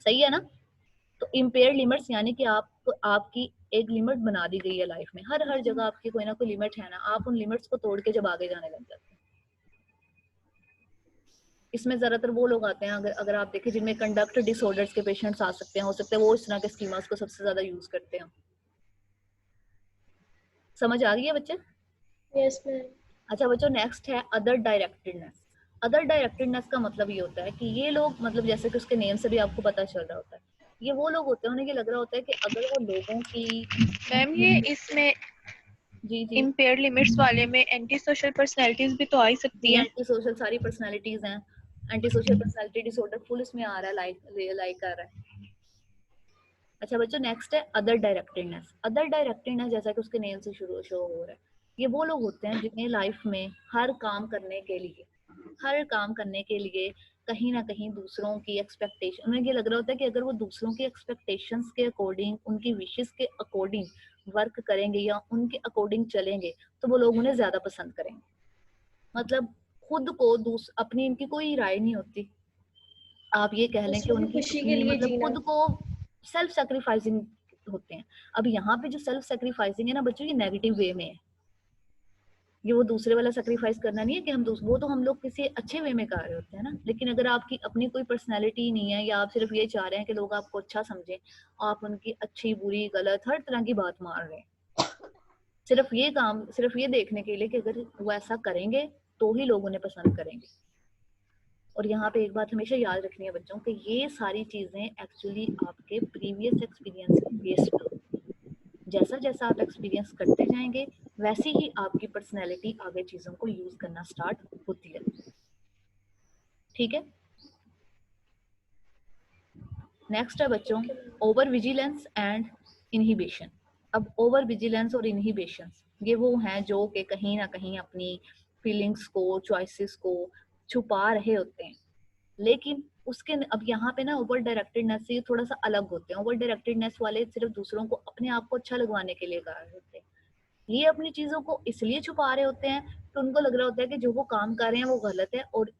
सही है ना? तो इम्पेयर्ड लिमिट्स यानी कि आपकी एक लिमिट बना दी गई है लाइफ में। हर जगह आपकी कोई ना कोई लिमिट है ना, आप उन लिमिट्स को तोड़ के जब आगे जाने लग जाते हैं। इसमें ज्यादातर वो लोग आते हैं, अगर आप देखें, जिनमें कंडक्ट डिसऑर्डर्स के पेशेंट्स आ सकते हैं, हो सकता है वो इस तरह के स्कीमास को सबसे ज्यादा यूज करते हैं। समझ आ गई है बच्चे? Yes ma'am. अच्छा बच्चों, नेक्स्ट है अदर डायरेक्टेडनेस। अदर डायरेक्टेडनेस का मतलब ये होता है कि ये लोग मतलब जैसे कि उसके नेम से भी आपको पता चल रहा होता है, ये वो लोग होते हैं उन्हें ये लग रहा होता है कि अगर वो लोगों की मैम ये इसमें जी इम्पेयर्ड लिमिट्स वाले में एंटी सोशल पर्सनैलिटीज भी तो आ ही सकती हैं। एंटी सोशल सारी पर्सनालिटीज हैं। Anti social personality disorder full इसमें आ रहा है, लाइक कर रहा है। अच्छा बच्चों, नेक्स्ट है अदर डायरेक्टेडनेस। अदर डायरेक्टेडनेस जैसा कि उसके नेम से शो हो रहा है, ये वो लोग होते हैं जिन्हें लाइफ में हर काम करने के लिए कहीं ना कहीं दूसरों की एक्सपेक्टेशन, उन्हें ये लग रहा होता है कि अगर वो दूसरों की एक्सपेक्टेशंस के अकॉर्डिंग, उनकी विशेस के अकॉर्डिंग वर्क करेंगे या उनके अकॉर्डिंग चलेंगे तो वो लोग उन्हें ज्यादा पसंद करेंगे। मतलब खुद को अपनी इनकी कोई राय नहीं होती। आप ये कह लें कि उनकी खुशी के लिए मतलब जीना। खुद को सेल्फ सेक्रीफाइसिंग होते हैं। अब यहाँ पे जो सेल्फ सेक्रीफाइसिंग है ना बच्चों, ये नेगेटिव वे में है। ये वो दूसरे वाला सेक्रीफाइस करना नहीं है कि वो तो हम लोग किसी अच्छे वे में कर रहे होते हैं ना। लेकिन अगर आपकी अपनी कोई पर्सनैलिटी नहीं है, या आप सिर्फ ये चाह रहे हैं कि लोग आपको अच्छा समझें, आप उनकी अच्छी बुरी गलत हर तरह की बात मान रहे हैं, सिर्फ ये देखने के लिए कि अगर वो ऐसा करेंगे तो ही लोग उन्हें पसंद करेंगे। और यहाँ पे एक बात हमेशा याद रखनी है बच्चों कि ये सारी चीजें एक्चुअली आपके प्रीवियस एक्सपीरियंस के बेस पर, जैसा जैसा आप एक्सपीरियंस करते जाएंगे वैसे ही आपकी पर्सनैलिटी आगे चीजों को यूज करना स्टार्ट होती है। ठीक है? नेक्स्ट है बच्चों ओवर विजिलेंस एंड इनहिबिशन। अब ओवर विजिलेंस और इनहिबिशन ये वो हैं जो कि कहीं ना कहीं अपनी फीलिंग्स को, चॉइसेस को छुपा रहे होते हैं। लेकिन उसके अब यहाँ पे ना ओवर डायरेक्टेडनेस से थोड़ा सा अलग होते हैं। ओवर डायरेक्टेडनेस वाले सिर्फ दूसरों को अपने आप को अच्छा लगवाने के लिए कर रहे होते हैं। ये अपनी चीजों को इसलिए छुपा रहे होते हैं तो उनको लग रहा होता है कि जो वो काम कर रहे हैं वो गलत है, और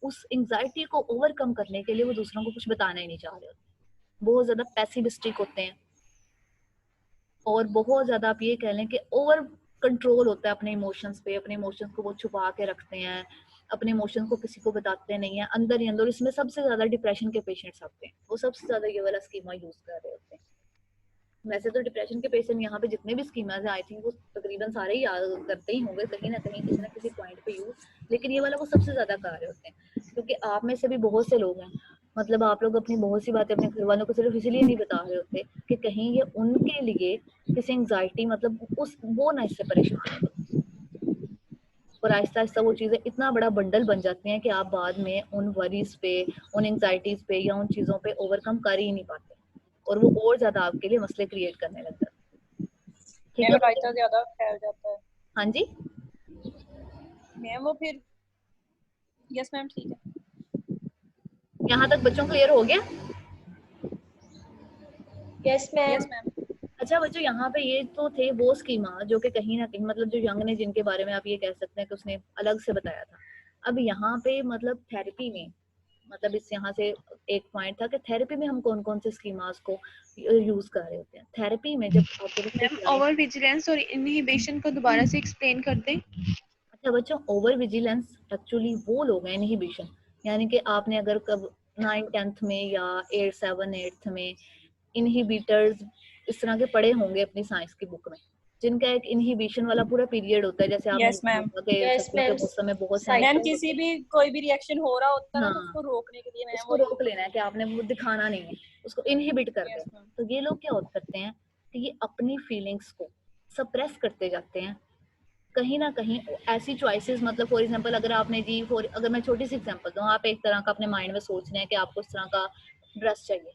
उस एंजाइटी को ओवरकम करने के लिए वो दूसरों को कुछ बताना ही नहीं चाह रहे होते। बहुत ज्यादा पैसिविस्टिक होते हैं, और बहुत ज्यादा आप ये कह लें कि ओवर कंट्रोल होता है अपने इमोशंस पे। अपने इमोशंस को वो छुपा के रखते हैं, अपने इमोशंस को किसी को बताते नहीं है, अंदर ही अंदर। इसमें सबसे ज्यादा डिप्रेशन के पेशेंट्स आते हैं, वो सबसे ज्यादा ये वाला स्कीमा यूज कर रहे होते हैं। वैसे तो डिप्रेशन के पेशेंट यहाँ पे जितने भी स्कीमाज हैं आई थिंक वो तकरीबन सारे ही याद करते ही होंगे कहीं ना कहीं किसी ना किसी पॉइंट पे यूज, लेकिन ये वाला वो सबसे ज्यादा कर रहे होते हैं। क्योंकि आप में से भी बहुत से लोग हैं मतलब आप लोग अपनी बहुत सी बातें अपने घर वालों को सिर्फ इसलिए नहीं बता रहे होते कि कहीं ये उनके लिए किसी एंग्जाइटी मतलब उस वो ना इससे परेशान हो, और आहिस्ता आहिस्ता वो चीज़ें इतना बड़ा बंडल बन जाती हैं कि आप बाद में उन वरीज पे, उन एंग्जाइटीज पे या उन चीज़ों पे ओवरकम कर ही नहीं पाते, और वो और ज्यादा आपके लिए मसले क्रिएट करने लगता है। ठीक मैम है, रायता ज्यादा फैल जाता है। हाँ जी मैम वो फिर यस मैम ठीक है। यहाँ तक बच्चों क्लियर हो गया? Yes ma'am. Yes ma'am. अच्छा बच्चों, यहाँ पे ये तो थे वो स्कीमा जो कि कहीं ना कहीं मतलब जो यंग ने जिनके बारे में आप ये कह सकते हैं कि उसने अलग से बताया था। अब यहाँ पे मतलब थेरेपी में मतलब इस यहाँ से एक पॉइंट था कि थेरेपी में हम कौन कौन से स्कीमास को यूज कर रहे होते हैं। थेरेपी में जब आपके मैम ओवर विजिलेंस और इनहिबिशन को दोबारा से एक्सप्लेन कर दें। अच्छा बच्चों, ओवर विजिलेंस एक्चुअली वो लोग हैं इनहिबिशन, यानी कि आपने अगर कब 9th-10th में या 8th-7th-8th में इनहिबिटर्स इस तरह के पढ़े होंगे अपनी साइंस की बुक में, जिनका एक इनहिबिशन वाला पूरा पीरियड होता है। जैसे आपने यस मैम। यस सर्दियों के मैम। मौसम में बहुत मैम सारे किसी भी कोई भी रिएक्शन हो रहा होता है ना तो हाँ, उसको रोकने के लिए मैम उसको रोक लेना है कि आपने वो दिखाना नहीं है, उसको इनहिबिट कर यस दें। मैम। तो ये लोग क्या करते हैं कि ये अपनी फीलिंग्स को सप्रेस करते जाते हैं कहीं ना कहीं। ऐसी चॉइसेस मतलब फॉर एग्जांपल अगर आपने जी अगर मैं छोटी सी एग्जांपल दूं, आप एक तरह का अपने माइंड में सोच रहे हैं कि आपको इस तरह का ड्रेस चाहिए,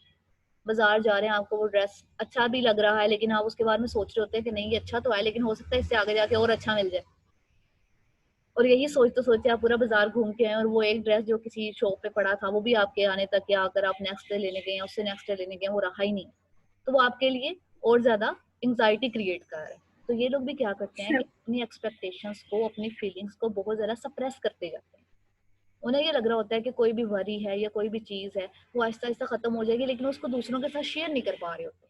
बाजार जा रहे हैं, आपको वो ड्रेस अच्छा भी लग रहा है, लेकिन आप उसके बारे में सोच रहे होते हैं कि नहीं ये अच्छा तो है लेकिन हो सकता है इससे आगे जाके और अच्छा मिल जाए, और यही सोचते सोचते आप पूरा बाजार घूम के आए और वो एक ड्रेस जो किसी शॉप पे पड़ा था वो भी आपके आने तक, या अगर आप नेक्स्ट डे लेने गए या उससे नेक्स्ट डे लेने गए वो रहा ही नहीं, तो वो आपके लिए और ज्यादा एंग्जाइटी क्रिएट कर रहा है। तो ये लोग भी क्या करते हैं कि अपनी एक्सपेक्टेशंस को, अपनी फीलिंग्स को बहुत ज्यादा सप्रेस करते जाते हैं। उन्हें ये लग रहा होता है कि कोई भी वरी है या कोई भी चीज है वो आहिस्ता आहिस्ता खत्म हो जाएगी, लेकिन उसको दूसरों के साथ शेयर नहीं कर पा रहे होते,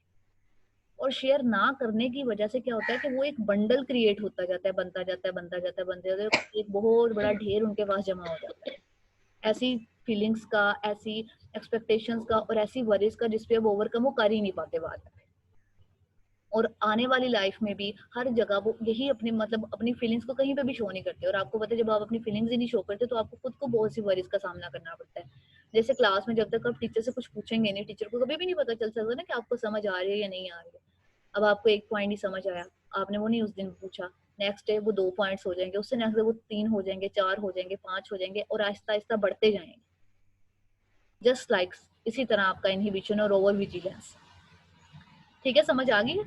और शेयर ना करने की वजह से क्या होता है कि वो एक बंडल क्रिएट होता जाता है, बनता जाता है, बनता जाता है, बनता जाता है, एक बहुत बड़ा ढेर उनके पास जमा हो जाता है ऐसी फीलिंग्स का, ऐसी एक्सपेक्टेशंस का और ऐसी वरीज का जिसपे वो ओवरकम वो कर ही नहीं पाते बाद में। और आने वाली लाइफ में भी हर जगह वो यही अपने मतलब अपनी फीलिंग्स को कहीं पे भी शो नहीं करते, और आपको पता है जब आप अपनी फीलिंग्स ही नहीं शो करते तो आपको खुद को बहुत सी वरीज का सामना करना पड़ता है। जैसे क्लास में जब तक आप टीचर से कुछ पूछेंगे नहीं, टीचर को कभी भी नहीं पता चल सकता ना कि आपको समझ आ रही है या नहीं आ रही है। अब आपको एक पॉइंट नहीं समझ आया, आपने वो नहीं उस दिन पूछा, नेक्स्ट डे वो 2 पॉइंट्स हो जाएंगे, उससे नेक्स्ट डे वो 3 हो जाएंगे, 4 हो जाएंगे, 5 हो जाएंगे, और आहिस्ता आहिस्ता बढ़ते जाएंगे। जस्ट लाइक इसी तरह आपका इनहिबिशन और ओवर विजिलेंस। ठीक है, समझ आ गई?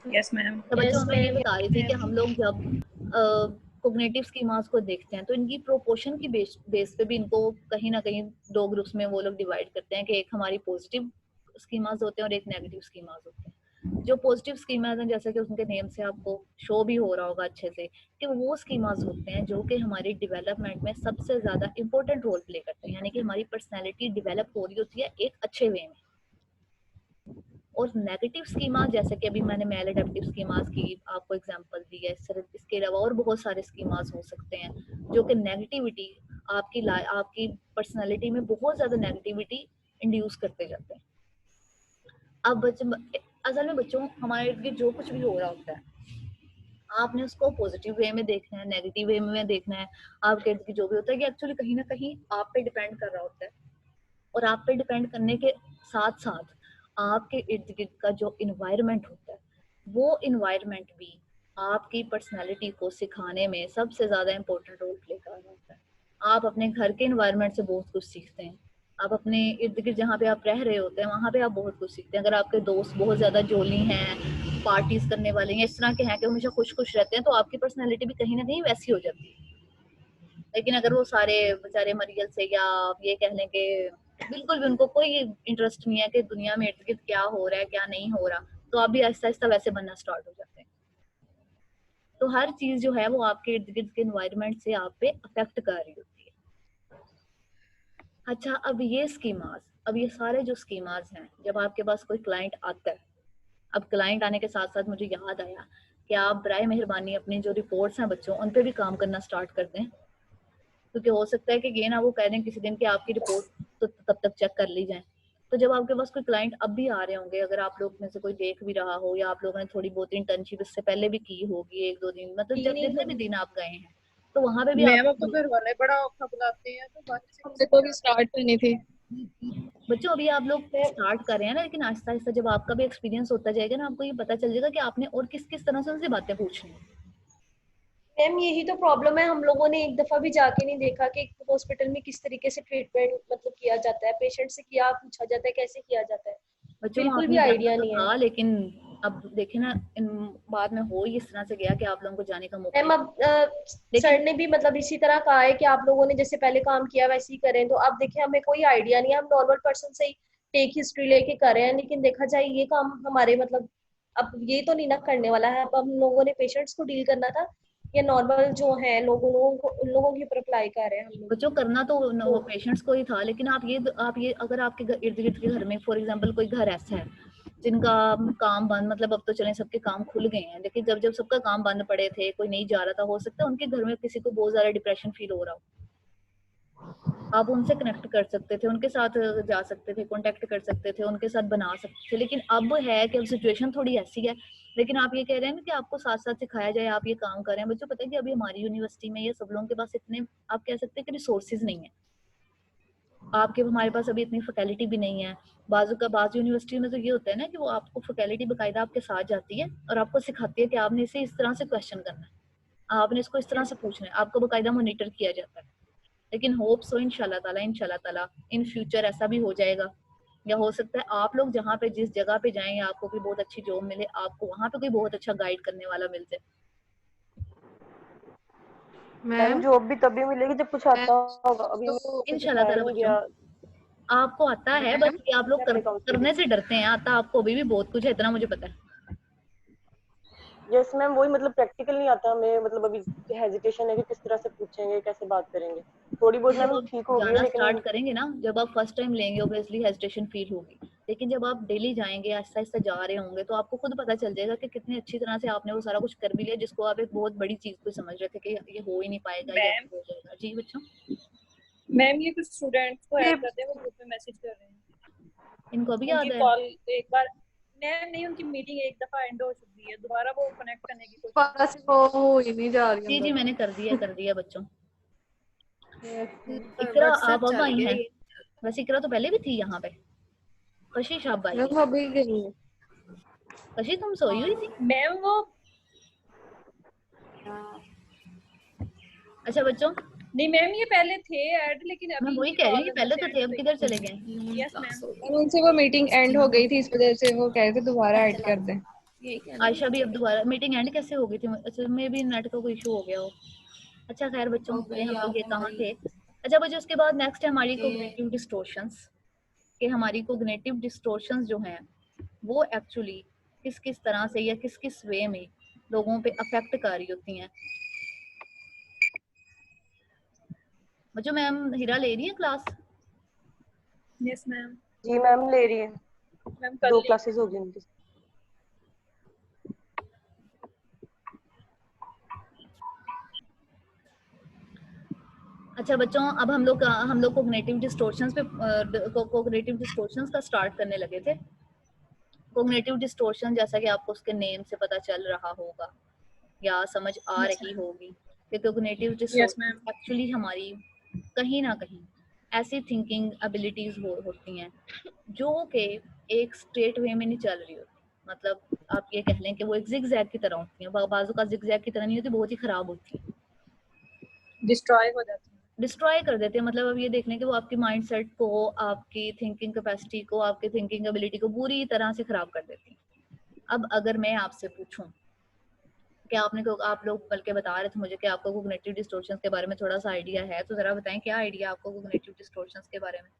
Yes ma'am. तो बच्चों Yes, मैं ये ma'am. बता रही थी कि हम लोग जब कोग्निटिव स्कीमास को देखते हैं तो इनकी प्रोपोर्शन की बेस पे भी इनको कहीं ना कहीं 2 ग्रुप्स में वो लोग डिवाइड करते हैं कि एक हमारी पॉजिटिव स्कीमास होते हैं और एक नेगेटिव स्कीमास होते हैं। जो पॉजिटिव स्कीमास हैं जैसे कि उनके नेम से आपको शो भी हो रहा होगा अच्छे से कि वो स्कीमास होते हैं जो कि हमारी डेवलपमेंट में सबसे ज्यादा इंपॉर्टेंट रोल प्ले करते हैं, यानी कि हमारी पर्सनैलिटी डेवलप हो रही होती है एक अच्छे वे में। और नेगेटिव स्कीमा जैसे कि अभी मैंने मेल एडेप्टिव स्कीमास की आपको एग्जांपल दी है, सिर्फ इसके अलावा और बहुत सारे स्कीमास हो सकते हैं जो कि नेगेटिविटी आपकी पर्सनालिटी में बहुत ज्यादा नेगेटिविटी इंड्यूस करते जाते हैं। अब असल में बच्चों हमारे इर्द गिर्द जो कुछ भी हो रहा होता है आपने उसको पॉजिटिव वे में देखना है, नेगेटिव वे में देखना है। आपके इर्द गिर्द जो भी होता है कि एक्चुअली कहीं ना कहीं आप पे डिपेंड कर रहा होता है, और आप पे डिपेंड करने के साथ साथ आपके इर्द गिर्द का जो इन्वायरमेंट होता है वो इन्वायरमेंट भी आपकी पर्सनालिटी को सिखाने में सबसे ज्यादा इंपॉर्टेंट रोल प्ले कर रहा होता है। आप अपने घर के इन्वायरमेंट से बहुत कुछ सीखते हैं, आप अपने इर्द गिर्द जहाँ पे आप रह रहे होते हैं वहाँ पे आप बहुत कुछ सीखते हैं। अगर आपके दोस्त बहुत ज्यादा जोली हैं, पार्टीज करने वाले हैं, इस तरह के हैं कि हमेशा खुश खुश रहते हैं, तो आपकी पर्सनैलिटी भी कहीं ना कहीं वैसी हो जाती है। लेकिन अगर वो सारे बेचारे मरियल से या ये कह लें कि बिल्कुल भी उनको कोई इंटरेस्ट नहीं है कि दुनिया में इर्द गिर्द क्या हो रहा है क्या नहीं हो रहा, तो आप भी आहिस्ता आहिस्ता वैसे बनना स्टार्ट हो जाते हैं। तो हर चीज जो है वो आपके इर्द गिर्द के एनवायरनमेंट से आप पे अफेक्ट कर रही होती है। अच्छा, अब ये सारे जो स्कीमास हैं, जब आपके पास कोई क्लाइंट आता है, अब क्लाइंट आने के साथ साथ मुझे याद आया कि आप बराए मेहरबानी अपनी जो रिपोर्ट्स हैं बच्चों उन पे भी काम करना स्टार्ट कर दें, क्योंकि हो सकता है कि ये ना वो कह दें किसी दिन कि आपकी रिपोर्ट तो तब तक चेक कर ली जाए। तो जब आपके पास कोई क्लाइंट अब भी आ रहे होंगे, अगर आप लोग में से कोई देख भी रहा हो या आप लोगों ने थोड़ी बहुत इंटर्नशिप इससे पहले भी की होगी 1-2 दिन, मतलब जब जितने भी दिन आप गए हैं, तो वहाँ पे भी मैम आप अब तो घर वाले बड़ा औखा बुलाते हैं, तो बाकी से हमने तो भी स्टार्ट करनी थी। बच्चों अभी आप लोग स्टार्ट कर रहे हैं ना, लेकिन आहिस्ता आहिस्ता जब आपका भी एक्सपीरियंस होता जाएगा ना, आपको ये पता चल जाएगा कि आपने और किस किस तरह से उनसे बातें पूछनी है। मैम यही तो प्रॉब्लम है, हम लोगों ने एक दफा भी जाके नहीं देखा कि हॉस्पिटल में किस तरीके से ट्रीटमेंट मतलब किया जाता है, पेशेंट से क्या पूछा जाता है, कैसे किया जाता है, बच्चों बिल्कुल भी आपने जाना आइडिया तो नहीं है। था, लेकिन अब देखे ना इन बाद में हो इस तरह से गया कि आप लोगों को जाने का मौका मैम नहीं अब मिला। सर लेकिन ने भी मतलब इसी तरह कहा है कि आप लोगों ने जैसे पहले काम किया वैसे ही करें, तो अब देखिए हमें कोई आइडिया नहीं है, हम नॉर्मल पर्सन से ही टेक हिस्ट्री लेके कर रहे हैं, लेकिन देखा जाए ये काम हमारे मतलब अब ये तो नहीं ना करने वाला है। अब हम लोगों ने पेशेंट्स को डील करना था, ये नॉर्मल जो है लोगों को उन लोगों के ऊपर अप्लाई कर रहे हैं हम लोग। बच्चों करना तो तो पेशेंट्स को ही था, लेकिन आप ये अगर आपके इर्द गिर्द के घर में फॉर एग्जांपल कोई घर ऐसा है जिनका काम बंद, मतलब अब तो चलें सबके काम खुल गए हैं, लेकिन जब जब सबका काम बंद पड़े थे, कोई नहीं जा रहा था, हो सकता है उनके घर में किसी को बहुत ज्यादा डिप्रेशन फील हो रहा हो, आप उनसे कनेक्ट कर सकते थे, उनके साथ जा सकते थे, कांटेक्ट कर सकते थे, उनके साथ बना सकते थे। लेकिन अब है कि अब सिचुएशन थोड़ी ऐसी है, लेकिन आप ये कह रहे हैं ना कि आपको साथ साथ सिखाया जाए, आप ये काम कर रहे हैं। बच्चों पता है कि अभी हमारी यूनिवर्सिटी में ये सब लोगों के पास इतने, आप कह सकते हैं कि रिसोर्सेज नहीं है, आपके हमारे पास अभी इतनी फैकल्टी भी नहीं है। बाजू यूनिवर्सिटी में तो ये होता है ना कि वो आपको फैकल्टी बकायदा आपके साथ जाती है और आपको सिखाती है कि आपने इसे इस तरह से क्वेश्चन करना है, आपने इसको इस तरह से पूछना है, आपको बकायदा मॉनिटर किया जाता है। लेकिन होप सो इंशाल्लाह ताला इन फ्यूचर ऐसा भी हो जाएगा, या हो सकता है आप लोग जहाँ पे जिस जगह पे जाएं आपको कोई बहुत अच्छी जॉब मिले, आपको वहाँ पे कोई बहुत अच्छा गाइड करने वाला मिल जाए। मैम जॉब भी तभी मिलेगी जब कुछ आता होगा, अभी हमें तो कुछ इंशाल्लाह सिखाया ताला नहीं बच्चों गया। आपको आता है, बस ये आप लोग करने से डरते हैं, आता आपको अभी भी बहुत कुछ है, इतना मुझे पता है। यस मैम, वही मतलब प्रैक्टिकल नहीं आता हमें, मतलब अभी हेजिटेशन है कि किस तरह से पूछेंगे, कैसे बात करेंगे। थोड़ी बहुत जब मैम आप ठीक हो गई है, जाना लेकिन स्टार्ट करेंगे ना, जब आप फर्स्ट टाइम लेंगे ऑब्वियसली हेजिटेशन फील होगी, लेकिन जब आप डेली जाएंगे, आहिस्ता आहिस्ता जा रहे होंगे, तो आपको खुद पता चल जाएगा कि कितनी अच्छी तरह से आपने वो सारा कुछ कर भी लिया, जिसको आप एक बहुत बड़ी चीज को समझ रहे थे कि ये हो ही नहीं पाएगा, ये मैम हो जाएगा। जी बच्चों, मैम ये कुछ स्टूडेंट्स को ऐड करते हैं, वो ग्रुप में मैसेज कर रहे हैं, इनको अभी उनकी याद है? कॉल एक बार मैम नहीं, उनकी मीटिंग एक दफा एंड हो चुकी है, दोबारा वो कनेक्ट करने की कोशिश से वो हो ही नहीं जा रही जी जी अंदर। मैंने कर दिया बच्चों। इकरा आप अब आई हैं? वैसे इकरा तो पहले भी थी यहाँ पे। कशिश आप आई मैम अभी गई है। कशिश तुम सोई हुई थी? मैम वो अच्छा बच्चों, नहीं मैम ये पहले थे ऐड, लेकिन मैं अभी वही इनकी कह रही हूँ, कॉल ये अंदर पहले से तो एंड थे, हो अब गई। किधर चले गए? यस मैम, और उनसे वो मीटिंग एंड हो गई थी, इस वजह से वो कह रहे थे दोबारा ऐड कर दें। आयशा भी अब दोबारा मीटिंग एंड कैसे हो गई थी? अच्छा मे भी नेट का कोई इशू हो गया हो। अच्छा खैर बच्चों, ये हम लोग ये कहाँ थे? अच्छा बच्चों, उसके बाद नेक्स्ट है हमारी कोग्निटिव डिस्टॉर्शंस, कि हमारी कोग्निटिव डिस्टॉर्शंस जो हैं वो एक्चुअली किस किस तरह से या किस किस वे में लोगों पे अफेक्ट कर रही होती हैं। बच्चों मैम हीरा ले रही है क्लास? यस मैम, जी मैम ले रही है, मैम कल 2 क्लासेस हो गई उनकी। अच्छा बच्चों, अब हम लोग कोग्निटिव डिस्टॉर्शंस पे कोग्निटिव डिस्टॉर्शंस का स्टार्ट करने लगे थे। कोग्निटिव डिस्टॉर्शन जैसा कि आपको उसके नेम से पता चल रहा होगा या समझ आ रही होगी कि cognitive yes disorder ma'am, actually हमारी कहीं ना कहीं ऐसी थिंकिंग एबिलिटीज होती हैं जो कि एक स्ट्रेट वे में नहीं चल रही होती। मतलब आप ये कह लें कि वो एक जिगजैग की तरह होती हैं, बाजू का जिगजैग की तरह नहीं होती, बहुत ही खराब होती है, डिस्ट्रॉय हो जाती है। डिस्ट्रॉय कर देते हैं। मतलब अब ये देख लें कि वो आपकी माइंड सेट को, आपकी थिंकिंग कैपेसिटी को, आपकी थिंकिंग एबिलिटी को पूरी तरह से खराब कर देती हैं। अब अगर मैं आपसे पूछूं कि आप लोग बल्कि बता रहे थे मुझे कि आपको कोग्निटिव डिस्टॉर्शंस के बारे में थोड़ा सा आइडिया है, तो जरा बताएं क्या आइडिया आपको कोग्निटिव डिस्टॉर्शंस के बारे में?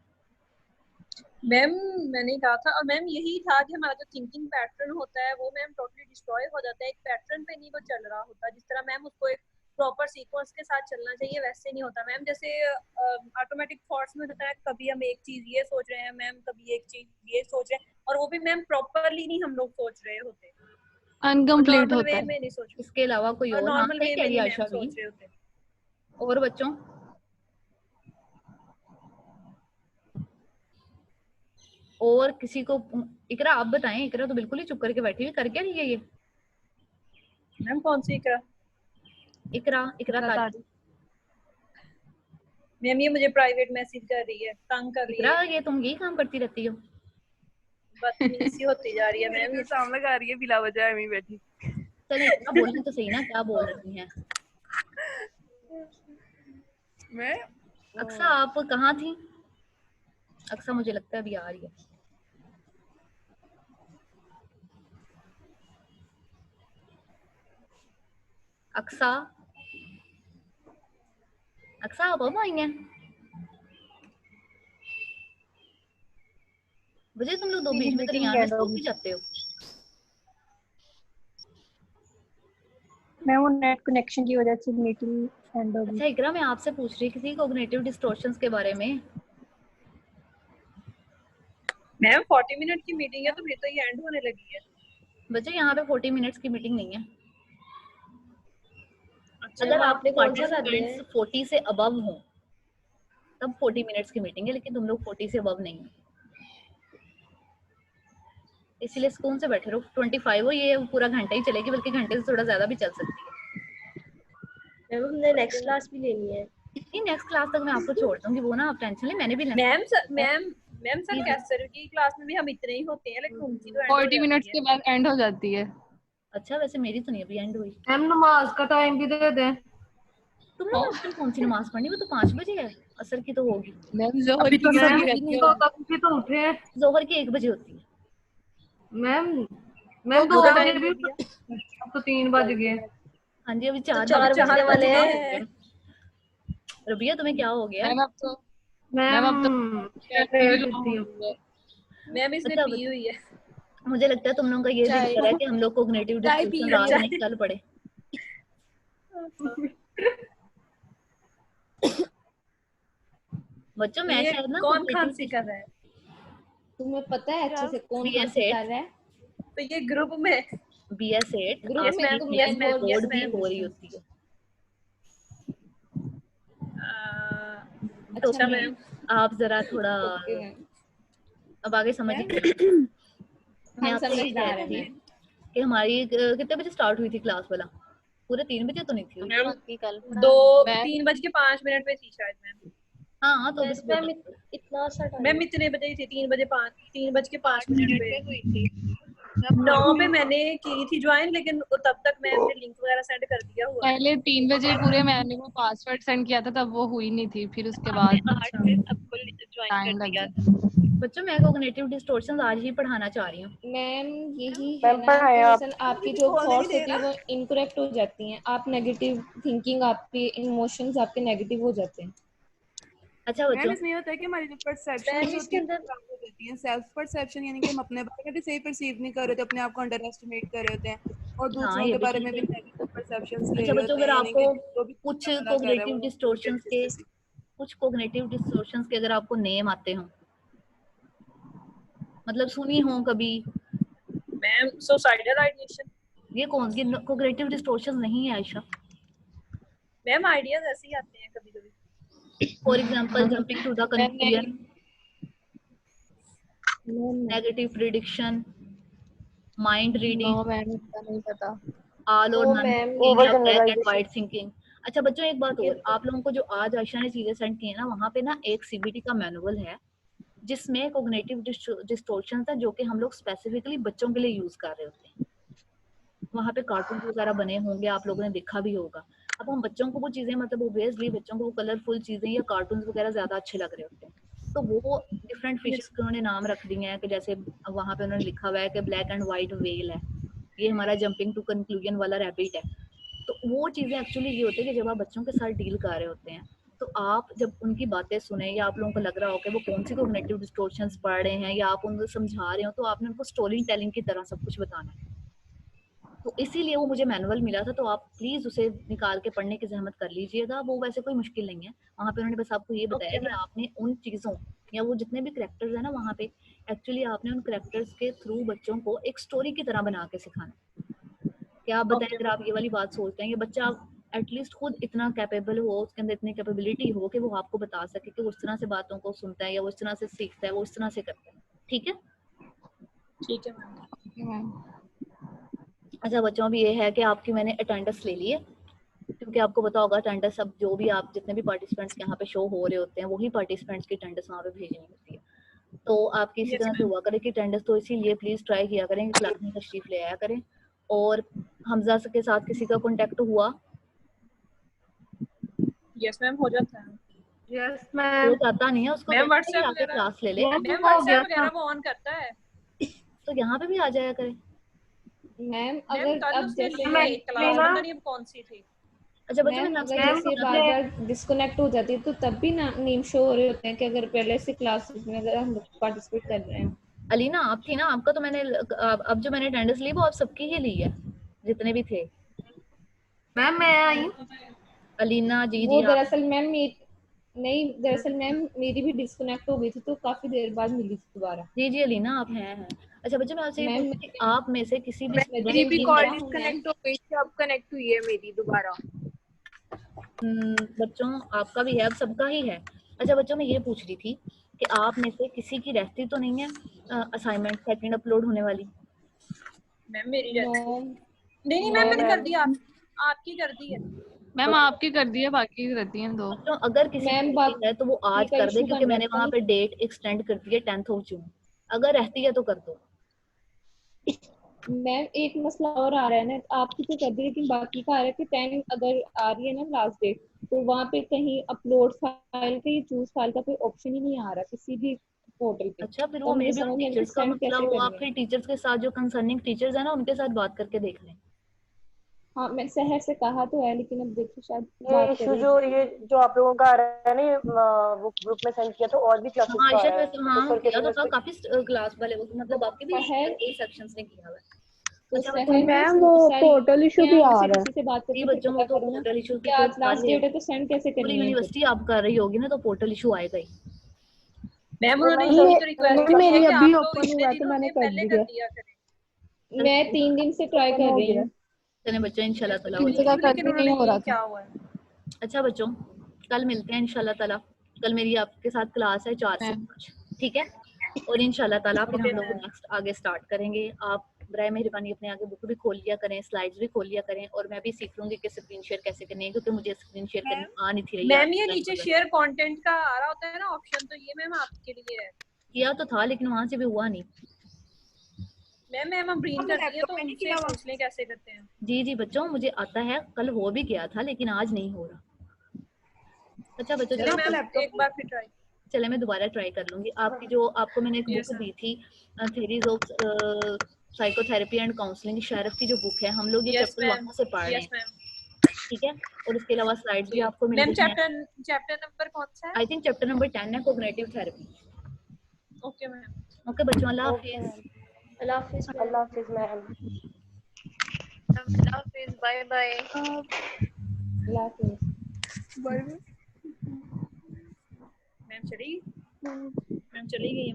मैम मैंने कहा था, और मैम यही था कि हमारा जो थिंकिंग पैटर्न होता है वो मैम टोटली डिस्ट्रॉय हो जाता है, एक पैटर्न पे नहीं वो चल रहा होता, जिस तरह मैम उसको एक प्रॉपर सीक्वेंस के साथ चलना चाहिए वैसे नहीं होता मैम। जैसे ऑटोमेटिक थॉट्स में होता है, कभी हम एक चीज ये सोच रहे हैं मैम, कभी एक चीज ये सोच रहे हैं, और वो भी मैम प्रॉपरली नहीं हम लोग सोच रहे होते, अनकम्प्लीट नॉर्मल होता वे है। में नहीं सोच रहे, इसके अलावा कोई और और? हाँ नॉर्मल सही वे कह में रही है नहीं आयशा मैम भी। सोच रहे होते। और बच्चों, और किसी को? इकरा आप बताएं, इकरा तो बिल्कुल ही चुप करके बैठी हुई, कर क्या रही है ये? मैम कौन सी इकरा? इकरा इकरा तारी। मैम ये मुझे प्राइवेट मैसेज कर रही है, तंग कर रही इकरा है, ये तुम यही काम करती रहती हो? बदतमीजी होती जा रही है मैम। मेरे सामने लगा रही है बिला वजह एमी बैठी। चलो इतना बोलने तो सही ना, क्या बोल रही हैं? मैं अक्सा आप कहाँ थी? अक्सा मुझे लगता है अभी आ रही है। अक्सा, अक्सा आप अब आई हैं? वजह तुम लोग दो बीच में कहीं यहाँ स्टॉप भी जाते हो। मैं वो नेट कनेक्शन की वजह से मीटिंग एंड हो गई। अच्छा इकरा, मैं आपसे पूछ रही थी कॉग्निटिव डिस्टॉर्शंस के बारे में। मैम 40 मिनट की मीटिंग है तो फिर तो ये एंड होने लगी है। बच्चे यहाँ पे 40 मिनट्स की मीटिंग नहीं है। अच्छा अगर वहाँ आपने पे कौन सा कर दिया पार्टिसिपेंट्स है? 40 से अबव हो तब 40 मिनट्स की मीटिंग है, लेकिन तुम लोग 40 से अबव नहीं हो, इसीलिए सुकून से बैठे रहो। 25 हो, ये पूरा घंटा ही चलेगी, बल्कि घंटे से थोड़ा ज्यादा भी चल सकती है। मैम हमने नेक्स्ट क्लास भी लेनी है। नहीं, नेक्स्ट क्लास तक मैं आपको छोड़ दूंगी, वो ना आप टेंशन ले, मैंने भी लेना है। मैम सर कैसर की क्लास में भी हम इतने ही होते हैं, लेकिन उनकी तो end हो 40 जाती मिनट्स है। के बाद एंड हो जाती है। अच्छा वैसे मेरी तो नहीं अभी एंड हुई। मैम नमाज का टाइम भी दे दें। तुम लोग आजकल कौन सी नमाज पढ़नी? वो तो 5 बजे है, असर की तो होगी। मैम जोहर अभी की तो किसी मैम की रहती है। कभी तो उठे जोहर की 1 बजे होती है। मैम। मैम तो 2 टाइम बजे भी, हो गया। अब तो 3 बज गए। हाँ जी अभी तो 4 4 बजे बजने वाले क्या हो हैं। गया? रबिया तुम्हें क्या हो गया? मैम अब तो मैम अब तो लेट उठती हूँ। मैम इसने अच्छा, पी हुई है। मुझे लगता है तुम लोगों का ये भी डर है कि हम लोग कॉग्निटिव डिस्टॉर्शन आज नहीं कल पढ़े। बच्चों मैं ये शायद ना कौन खांसी कर रहा है? तुम्हें पता है अच्छे से कौन BS8 खांसी कर रहा है? तो ये ग्रुप में BS8 ग्रुप Yes, में ma'am. तुम Yes, ma'am. Yes, बोर्ड भी ma'am. हो रही होती है। अच्छा मैम। आप जरा थोड़ा ओके अब आगे समझिए। मैं हम आपसे ये कह समझदार रही हैं। थी कि हमारी कितने बजे स्टार्ट हुई थी क्लास वाला? पूरे 3 बजे तो नहीं थी? मैम कल 3:05 पे थी शायद मैम। हाँ तो यस मैम इतना सा टाइम। मैम इतने बजे ही थी, 3:05 पे हुई थी। 9 9 पे मैंने की थी ज्वाइन, लेकिन तब तक मैम ने लिंक वगैरह सेंड कर दिया हुआ। पहले 3 बजे पूरे मैंने वो पासवर्ड सेंड किया था, तब वो हुई नहीं थी, फिर उसके बाद 8 से सबको ज्वाइन टाइम कर लग दिया। गया। बच्चों मैं कॉग्निटिव डिस्टॉर्शंस आज ही पढ़ाना चाह रही हूँ। मैम यही है मैम ना पढ़ाएं कि आप। असल आपकी जो थॉट्स होती है वो इनकरेक्ट हो जाती हैं। आप नेगेटिव थिंकिंग, आपके इमोशंस आपके नेगेटिव हो जाते हैं। अच्छा मैम बच्चों इसमें ये होता है कि हमारी जो परसेप्शन मैम होती इसके है अंदर खराब हो जाती है। सेल्फ परसेप्शन यानी कि हम अपने बारे में भी सही परसीव नहीं कर रहे होते, अपने आप को अंडर एस्टिमेट कर रहे होते हैं, और हाँ दूसरों ये के भी बारे में ठीक भी है। नेगेटिव परसेप्शंस ले अच्छा रहे बच्चों होते अगर हैं, यानी कि आपको जो भी कुछ भला कर रहा है वो कुछ कॉग्निटिव डिस्टॉर्शंस के अगर आपको नेम आते हो, मतलब सुनी हो कभी? Ma'am suicidal ideation. ये कौन सी कॉग्निटिव डिस्टॉर्शंस नहीं है आयशा? मैम आइडियाज ऐसे ही आते हैं कभी कभी। For example jumping to the conclusion, negative prediction, mind reading, no ma'am इतना नहीं पता। ऑल और तो नन मैम थिंकिंग या black and generalization. White thinking. अच्छा बच्चों एक बात ये और, आप लोगों को जो आज आयशा ने चीजें सेंड की है ना, वहाँ पे ना एक CBT का मैनुअल है जिसमें कॉग्निटिव डिस्टॉर्शंस है जो कि हम लोग स्पेसिफिकली बच्चों के लिए यूज कर रहे होते हैं। वहाँ पे कार्टून वगैरह बने होंगे, आप लोगों ने देखा भी होगा। अब हम बच्चों को वो चीजें, मतलब ऑब्वियसली बच्चों को वो कलरफुल चीजें या कार्टून वगैरह ज्यादा अच्छे लग रहे होते हैं, तो वो डिफरेंट फिशेस के उन्होंने नाम रख दिए हैं कि जैसे वहाँ पे उन्होंने लिखा हुआ है कि ब्लैक एंड व्हाइट वेल है, ये हमारा जंपिंग टू कंक्लूजन वाला रैबिट है। तो वो चीजें एक्चुअली ये होती है कि जब आप बच्चों के साथ डील कर रहे होते हैं, तो आप जब उनकी बातें सुने या आप लोगों को लग रहा हो कि वो कौन सी कॉग्निटिव डिस्टॉर्शंस पढ़ रहे हैं या आप उनको समझा रहे हो, तो आपने उनको स्टोरी टेलिंग की तरह सब कुछ बताना है। तो इसीलिए वो मुझे मैनुअल मिला था, तो आप प्लीज उसे निकाल के पढ़ने की जहमत कर लीजिएगा। वो वैसे कोई मुश्किल नहीं है, वहाँ पे उन्होंने बस आपको ये बताया कि आपने उन चीजों या वो जितने भी करेक्टर्स है ना वहाँ पे, एक्चुअली आपने उन करेक्टर्स के थ्रू बच्चों को एक स्टोरी की तरह बना के सिखाना है। क्या आप बताएं, अगर आप ये वाली बात सोचते हैं, ये बच्चा एटलीस्ट खुद इतना कैपेबल हो, उसके अंदर इतनी कैपेबिलिटी हो कि वो आपको बता सके कि वो इस तरह से बातों को सुनता है या वो इस तरह से सीखता है, वो इस तरह से करता है। ठीक है? ठीक है मैम। अच्छा बच्चों, अभी ये है कि आपकी मैंने अटेंडेंस ले ली है, क्योंकि आपको पता होगा अटेंडेंस सब जो भी आप जितने भी पार्टिसिपेंट्स यहाँ पे शो हो रहे होते हैं वही पार्टिसिपेंट्स की अटेंडेंस वहाँ पे भेजनी होती है। तो आपकी इसी तरह से हुआ करे कि अटेंडेंस, तो इसीलिए प्लीज ट्राई किया करें कि क्लास में तशरीफ ले आया करें। और हमजा के साथ किसी का कांटेक्ट हुआ? यस मैम, हो जाता है। यस वो मैम। जाता नहीं है, उसको मैम कहते हैं व्हाट्सएप आके क्लास ले ले, मैम व्हाट्सएप वगैरह वो ऑन करता है। तो यहाँ पे भी आ जाया करे। मैम मैम अगर कल अब उसने जैसे ली एक क्लास, पता नहीं अब कौन सी थी। अच्छा बच्चों मैम मैं अगर जैसे बार बार डिस्कनेक्ट हो जाती है तो तब भी ना नेम शो हो रहे होते हैं कि अगर पहले से क्लासेस में अगर हम पार्टिसिपेट कर रहे हैं। अलीना आप थी ना, आपका तो मैंने अब जो मैंने अटेंडेंस ली वो आप सबकी ही ली है जितने भी थे। मैम मैं आई। अलीना जी वो जी दरअसल मैम नहीं, दरअसल मैम मेरी भी डिस्कनेक्ट हो गई थी तो काफी देर बाद मिली थी दोबारा। जी जी अलीना आप हैं। अच्छा बच्चों मैं आपसे ये मैम पूछ रही थी, आप में से किसी भी मेरी भी कॉल डिस्कनेक्ट हो गई थी, अब कनेक्ट हुई है मेरी दोबारा। बच्चों आपका भी है, अब सबका ही है। अच्छा बच्चों मैं ये पूछ रही थी कि आप में से किसी की रहती तो नहीं है असाइनमेंट सेकंड अपलोड होने वाली? मैम मेरी नहीं मैम मैंने कर दिया, आपकी कर दी है मैम। आपकी कर दी है, बाकी रहती हैं 2। तो अगर किसी की रहती है तो वो आज कर दे, क्योंकि मैंने वहाँ पे डेट एक्सटेंड कर दी है 10 जून। अगर रहती है तो कर दो। मैम एक मसला और आ रहा है ना, आपकी तो कर दी लेकिन बाकी का आ रहा है कि 10 अगर आ रही है ना लास्ट डेट, तो वहाँ पे कहीं अपलोड फाइल का या चूज फाइल का कोई ऑप्शन ही नहीं आ रहा किसी भी पोर्टल पे। अच्छा फिर तो वो मे मुझे भी समझ नहीं आ रहा टीचर्स का सेंड मसला कैसे हो, करनी आप है। फिर टीचर्स के साथ जो कंसर्निंग टीचर्स है ना उनके साथ बात करके देख लें। हाँ मैं सहर से कहा तो है लेकिन अब देखिए शायद ये बात इशू करेगी। ये जो आप लोगों का आ रहा है ना, ये वो ग्रुप में सेंड किया तो और भी क्लासेस हाँ का आ आयशा रहा है, वैसे तो हाँ सर के किया तो था यूनिवर्सिटी काफी क्लास वाले, मतलब आपके भी सहर कई सेक्शंस ने किया हुआ है। तो अच्छा सहर मैम वो पोर्टल इशू भी आ रहा है। किसी से बात जी करके बच्चों वो पता तो करो ना पोर्टल इशू कि की तो आज लास्ट डेट है तो सेंड कैसे पूरी करनी है। यूनिवर्सिटी आप कर रही होगी ना तो पोर्टल इशू आएगा ही। मैम वो उन्होंने मैम यही सर तो रिक्वेस्ट की मेरी है कि अभी आप लोग ओपन इतने हुआ तो दिनों मैंने से कर पहले दिया। कर दिया करें। मैं 3 दिन से ट्राई ओपन कर हो रही गया। हूँ। चले बच्चों इंशाल्लाह ताला हो किसी का जाएगा। कर भी नहीं हो रहा था। क्या हुआ है? अच्छा बच्चों कल मिलते हैं इंशाल्लाह ताला। कल मेरी आपके साथ क्लास है 4 से 5, ठीक है? और इंशाल्लाह ताला फिर हम लोग नेक्स्ट आगे स्टार्ट करेंगे। आप बराए मेहरबानी अपने आगे बुक भी खोल लिया करें, स्लाइड्स भी खोल लिया करें, और मैं भी सीख लूंगी कि स्क्रीन शेयर कैसे करनी है, क्योंकि मुझे स्क्रीन शेयर करनी आ नहीं थी रही। मैम ये नीचे शेयर कंटेंट का आ रहा होता है ना ऑप्शन, तो ये मैम आपके लिए है। किया तो था लेकिन वहां से भी हुआ नहीं। मैम हम ब्रीन करती है तो उनसे पूछ लें कैसे करते हैं। जी जी बच्चों मुझे आता है, कल हो भी गया था लेकिन आज नहीं हो रहा। अच्छा बच्चों चलिए मैम एक बार फिर ट्राई। चले मैं दोबारा ट्राई कर लूंगी। आपकी जो आपको मैंने एक बुक दी थी theories of psychotherapy and counselling, Sharf की जो बुक है, हम लोग ये चैप्टर वहां से पढ़ रहे हैं, ठीक है? और इसके अलावा स्लाइड्स भी आपको मिल गई हैं। चैप्टर नंबर कौन सा है? आई थिंक चैप्टर नंबर 10 है, cognitive therapy. Okay ma'am. Okay बच्चों अल्लाह हाफिज। अल्लाह हाफिज मैम। अल्लाह हाफिज मैम। अल्लाह हाफिज, बाय बाय। अल्लाह हाफिज। मैम चली गई।